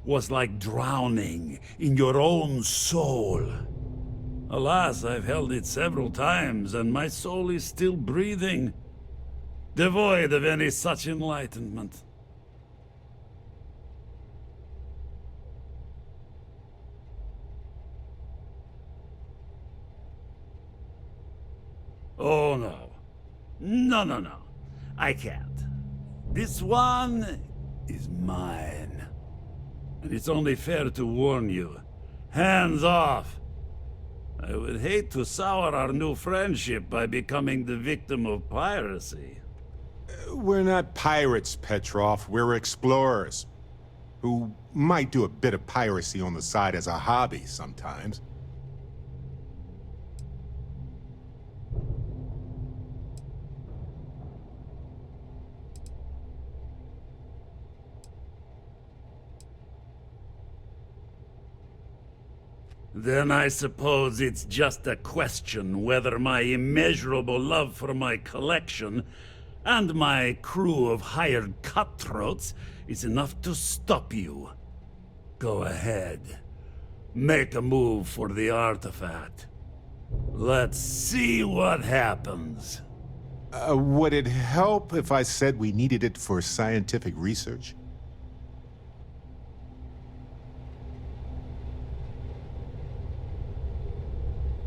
was like drowning in your own soul. Alas, I've held it several times, and my soul is still breathing, devoid of any such enlightenment. Oh no. No. I can't. This one is mine. And it's only fair to warn you. Hands off! I would hate to sour our new friendship by becoming the victim of piracy. We're not pirates, Petrov. We're explorers. Who might do a bit of piracy on the side as a hobby sometimes. Then I suppose it's just a question whether my immeasurable love for my collection and my crew of hired cutthroats is enough to stop you. Go ahead. Make a move for the artifact. Let's see what happens. Would it help if I said we needed it for scientific research?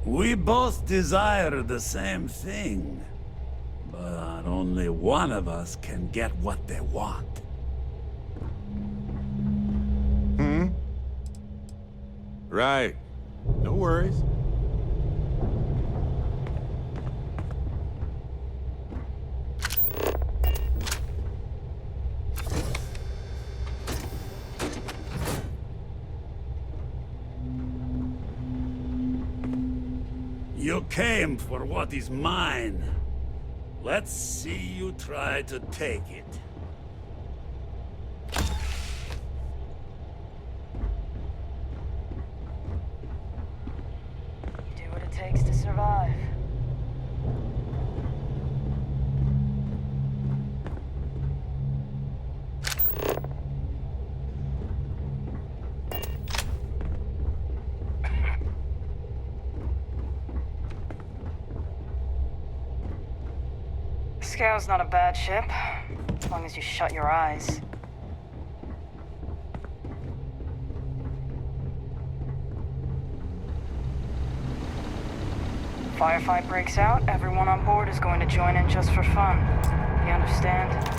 We both desire the same thing, but only one of us can get what they want. Right. No worries. You came for what is mine. Let's see you try to take it. You do what it takes to survive. Scale's not a bad ship, as long as you shut your eyes. Firefight breaks out, everyone on board is going to join in just for fun. You understand?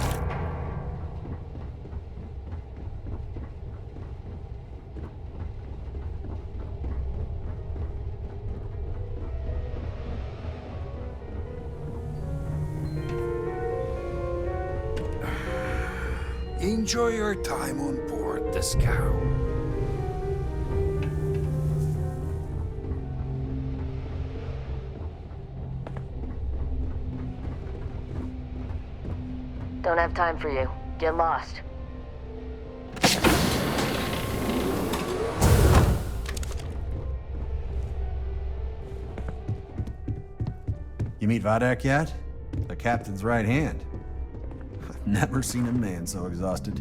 Enjoy your time on board the scow. Don't have time for you. Get lost. You meet Vadek yet? The captain's right hand. I've never seen a man so exhausted.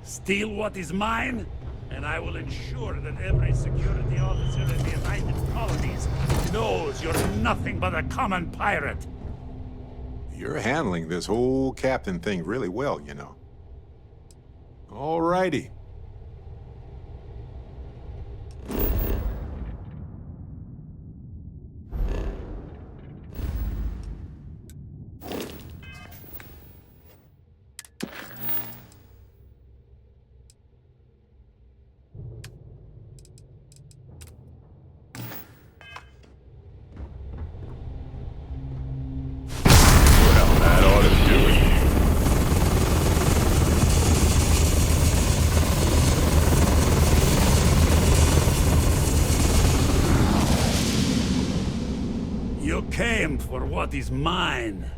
Steal what is mine, and I will ensure that every security officer in the United Colonies knows you're nothing but a common pirate. You're handling this whole captain thing really well, you know. Alrighty. aim for what is mine.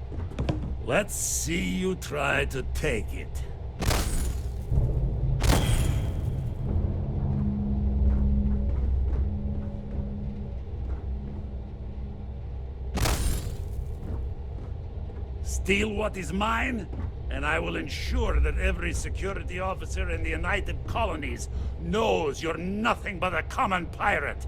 Let's see you try to take it. Steal what is mine, and I will ensure that every security officer in the United Colonies knows you're nothing but a common pirate.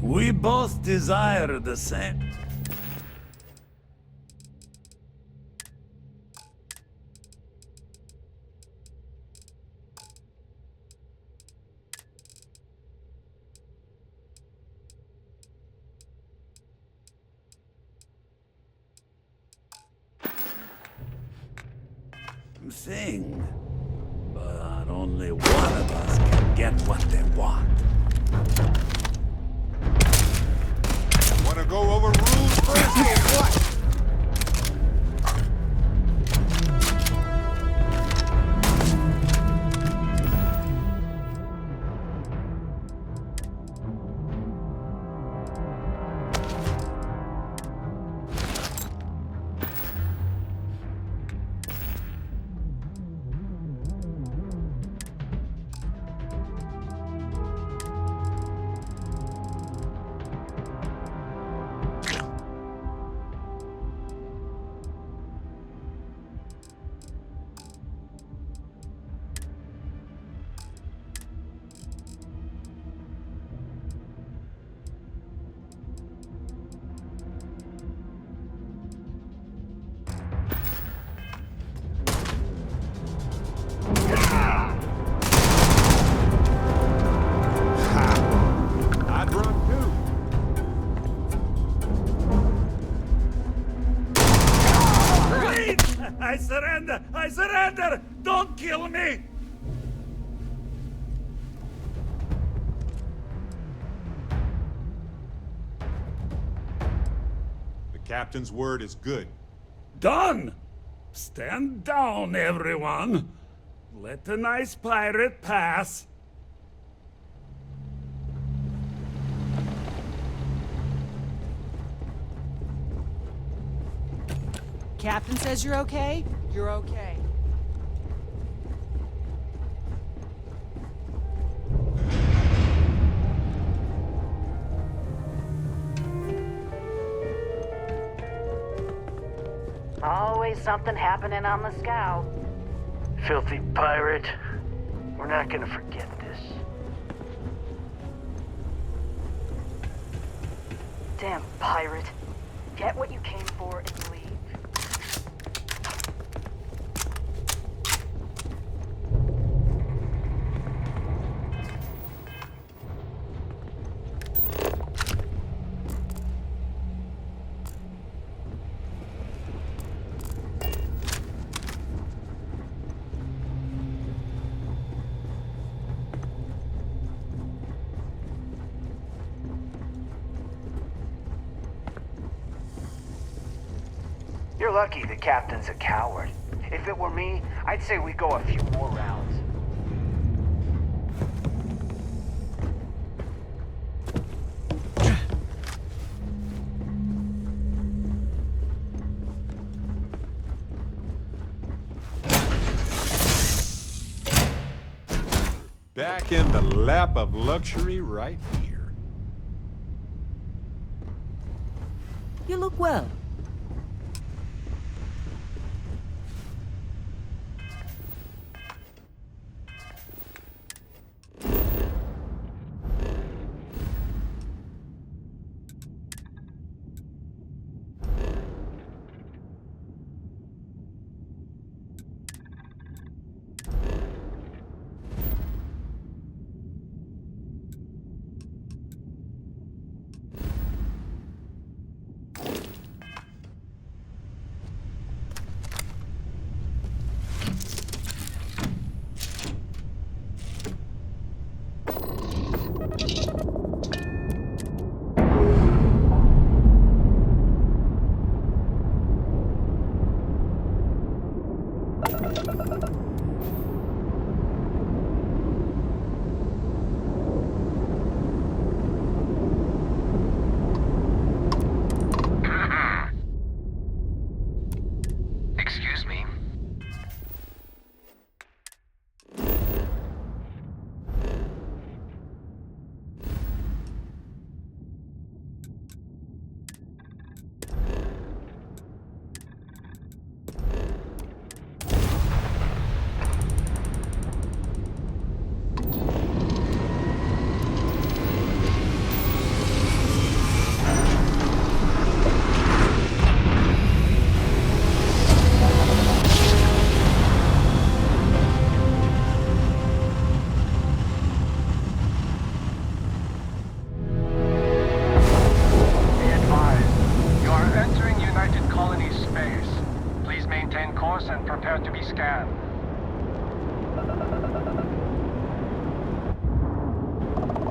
We both desire the same. Thing, but only one of us can get what they want. Wanna go over rules first or what? I surrender! I surrender! Don't kill me! The captain's word is good. Done! Stand down, everyone. Let the nice pirate pass. Captain says you're okay? You're okay. Always something happening on the Scout. Filthy pirate. We're not gonna forget this. Damn pirate. Get what you came for and leave. You're lucky the captain's a coward. If it were me, I'd say we go a few more rounds. Back in the lap of luxury right here. You look well. reinforce and prepare to be scanned.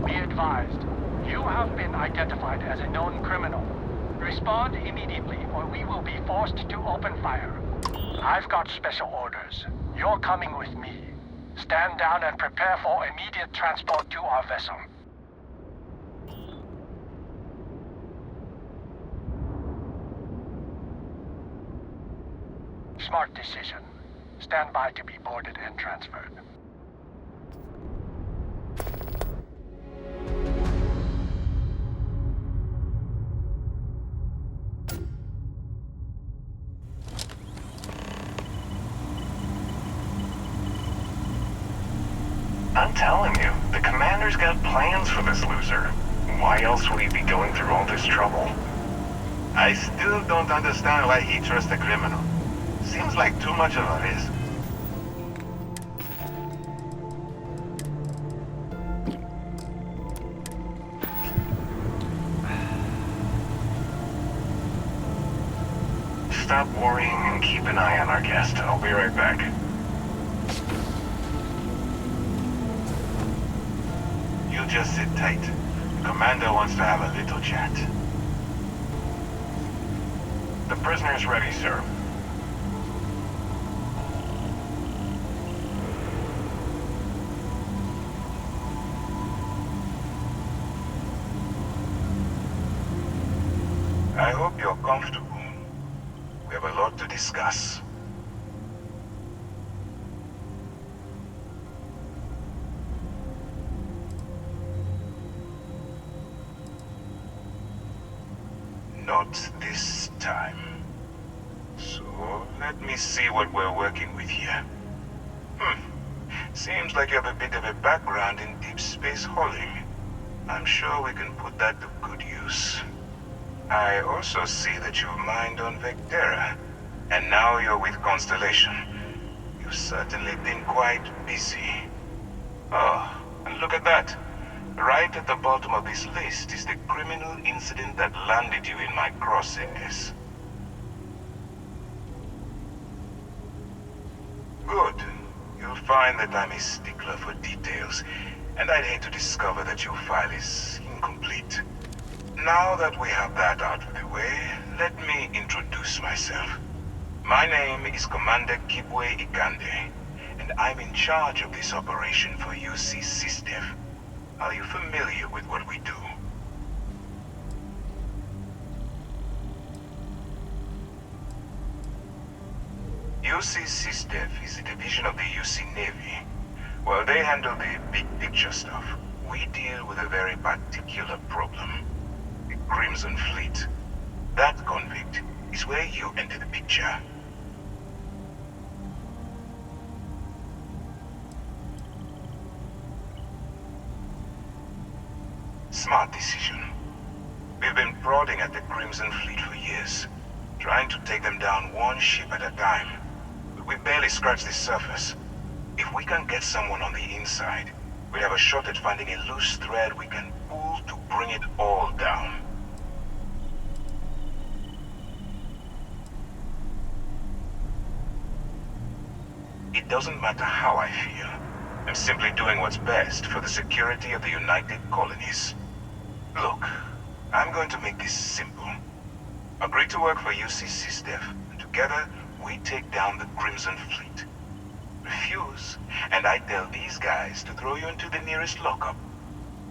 Be advised, you have been identified as a known criminal. Respond immediately, or we will be forced to open fire. I've got special orders. You're coming with me. Stand down and prepare for immediate transport to our vessel. Smart decision. Stand by to be boarded and transferred. I'm telling you, the commander's got plans for this loser. Why else would he be going through all this trouble? I still don't understand why he trusts a criminal. Seems like too much of a risk. Stop worrying and keep an eye on our guest. I'll be right back. You just sit tight. The commander wants to have a little chat. The prisoner's ready, sir. I hope you're comfortable. We have a lot to discuss. Not this time. So, let me see what we're working with here. Seems like you have a bit of a background in deep space hauling. I'm sure we can put that to good use. I also see that you mined on Vectera, and now you're with Constellation. You've certainly been quite busy. Oh, and look at that. Right at the bottom of this list is the criminal incident that landed you in my crosshairs. Good. You'll find that I'm a stickler for details, and I'd hate to discover that your file is incomplete. Now that we have that out of the way, let me introduce myself. My name is Commander Kibwe Ikande, and I'm in charge of this operation for UC SysDev. Are you familiar with what we do? UC SysDev is a division of the UC Navy. While they handle the big picture stuff, we deal with a very particular problem. The Crimson Fleet. That convict is where you enter the picture. Smart decision. We've been prodding at the Crimson Fleet for years, trying to take them down one ship at a time. But we barely scratched the surface. If we can get someone on the inside, we'll have a shot at finding a loose thread we can pull to bring it all down. It doesn't matter how I feel. I'm simply doing what's best for the security of the United Colonies. Look, I'm going to make this simple. Agree to work for UC SysDev, and together we take down the Crimson Fleet. Refuse, and I tell these guys to throw you into the nearest lockup.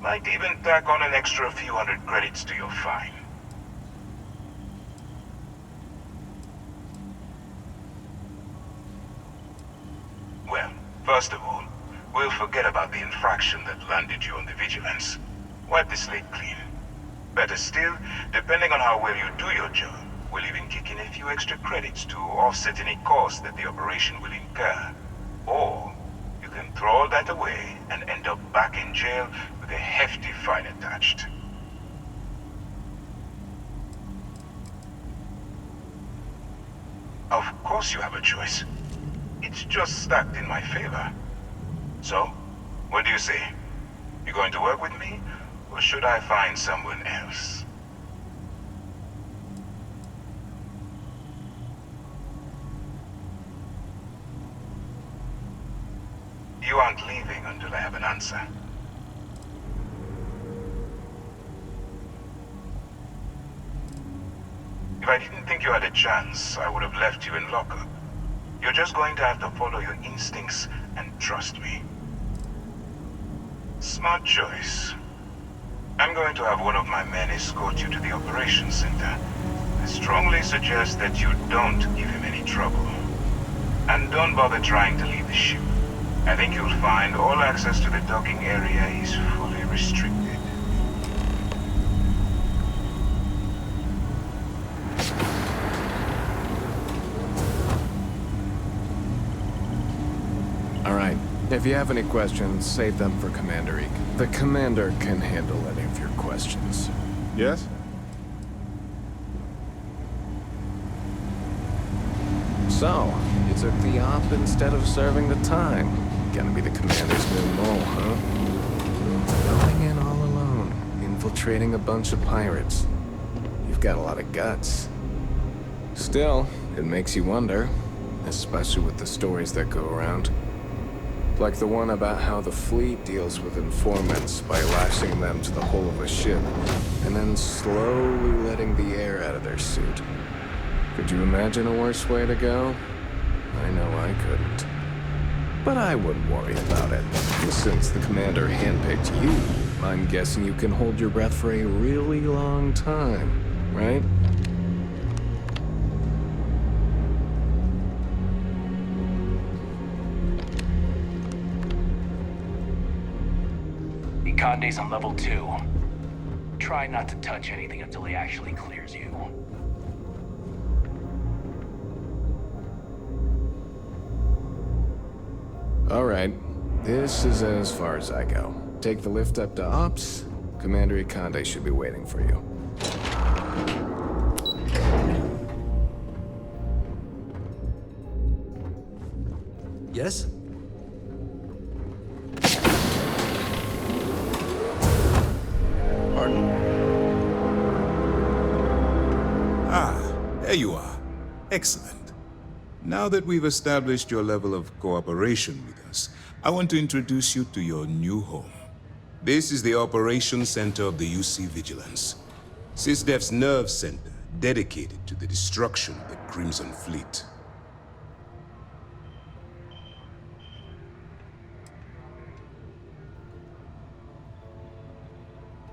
Might even tack on an extra few hundred credits to your fine. Well, first of all, we'll forget about the infraction that landed you on the Vigilance. Wipe the slate clean. Better still, depending on how well you do your job, we'll even kick in a few extra credits to offset any cost that the operation will incur. Or, you can throw all that away and end up back in jail with a hefty fine attached. Of course you have a choice. It's just stacked in my favor. So, what do you say? You going to work with me, or should I find someone else? You aren't leaving until I have an answer. If I didn't think you had a chance, I would have left you in lockup. You're just going to have to follow your instincts and trust me. Smart choice. I'm going to have one of my men escort you to the operations center. I strongly suggest that you don't give him any trouble. And don't bother trying to leave the ship. I think you'll find all access to the docking area is fully restricted. Alright, if you have any questions, save them for Commander Eek. The Commander can handle any of your questions. Yes? So, you took the op instead of serving the time. Gonna be the Commander's new mole, huh? Going in all alone, infiltrating a bunch of pirates. You've got a lot of guts. Still, it makes you wonder, especially with the stories that go around. Like the one about how the fleet deals with informants by lashing them to the hull of a ship, and then slowly letting the air out of their suit. Could you imagine a worse way to go? I know I couldn't. But I wouldn't worry about it. Since the Commander handpicked you, I'm guessing you can hold your breath for a really long time, right? Conde's on level 2. Try not to touch anything until he actually clears you. Alright, this is as far as I go. Take the lift up to Ops. Commander Conde should be waiting for you. Yes? Pardon? There you are. Excellent. Now that we've established your level of cooperation with us, I want to introduce you to your new home. This is the Operations Center of the UC Vigilance, SysDef's nerve center dedicated to the destruction of the Crimson Fleet.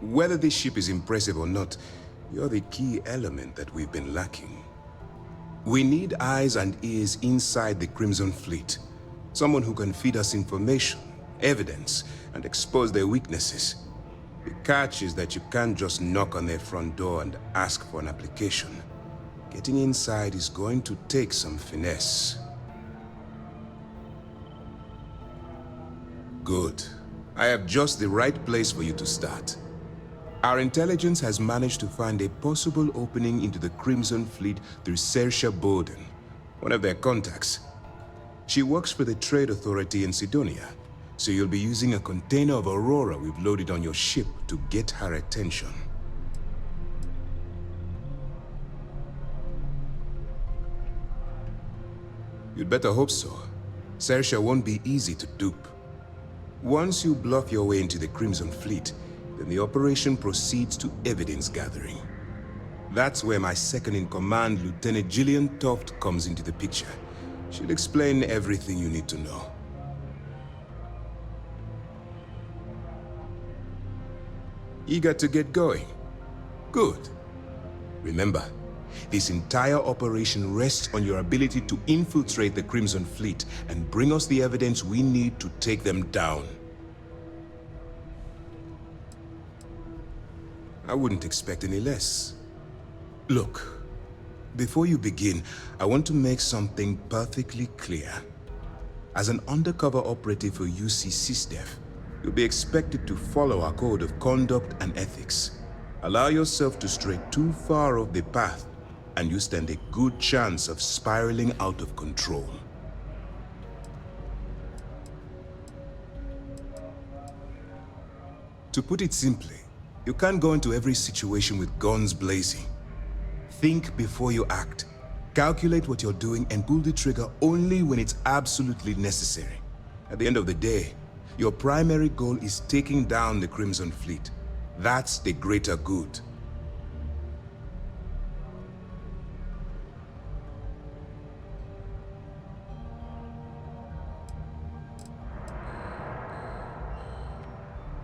Whether this ship is impressive or not, you're the key element that we've been lacking. We need eyes and ears inside the Crimson Fleet. Someone who can feed us information, evidence, and expose their weaknesses. The catch is that you can't just knock on their front door and ask for an application. Getting inside is going to take some finesse. Good. I have just the right place for you to start. Our intelligence has managed to find a possible opening into the Crimson Fleet through Saoirse Bowden, one of their contacts. She works for the Trade Authority in Sidonia, so you'll be using a container of Aurora we've loaded on your ship to get her attention. You'd better hope so. Saoirse won't be easy to dupe. Once you bluff your way into the Crimson Fleet, then the operation proceeds to evidence gathering. That's where my second-in-command, Lieutenant Gillian Toft, comes into the picture. She'll explain everything you need to know. Eager to get going? Good. Remember, this entire operation rests on your ability to infiltrate the Crimson Fleet and bring us the evidence we need to take them down. I wouldn't expect any less. Look, before you begin, I want to make something perfectly clear. As an undercover operative for UC SysDef, you'll be expected to follow our code of conduct and ethics. Allow yourself to stray too far off the path, and you stand a good chance of spiraling out of control. To put it simply, you can't go into every situation with guns blazing. Think before you act. Calculate what you're doing and pull the trigger only when it's absolutely necessary. At the end of the day, your primary goal is taking down the Crimson Fleet. That's the greater good.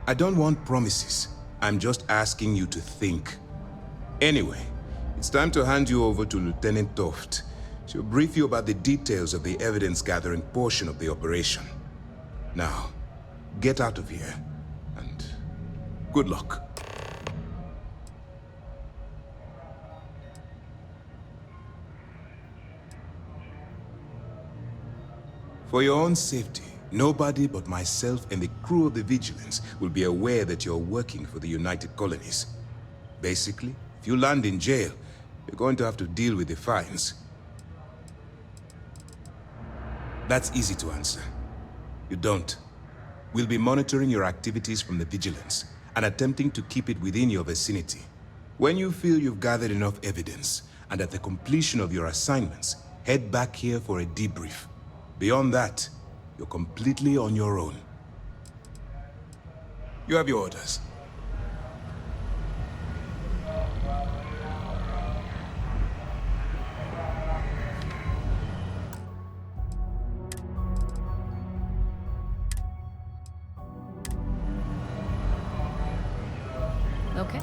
I don't want promises. I'm just asking you to think. Anyway, it's time to hand you over to Lieutenant Toft. She'll brief you about the details of the evidence-gathering portion of the operation. Now, get out of here, and good luck. For your own safety, nobody but myself and the crew of the Vigilance will be aware that you're working for the United Colonies. Basically, if you land in jail, you're going to have to deal with the fines. That's easy to answer. You don't. We'll be monitoring your activities from the Vigilance and attempting to keep it within your vicinity. When you feel you've gathered enough evidence, and at the completion of your assignments, head back here for a debrief. Beyond that, you're completely on your own. You have your orders. Okay.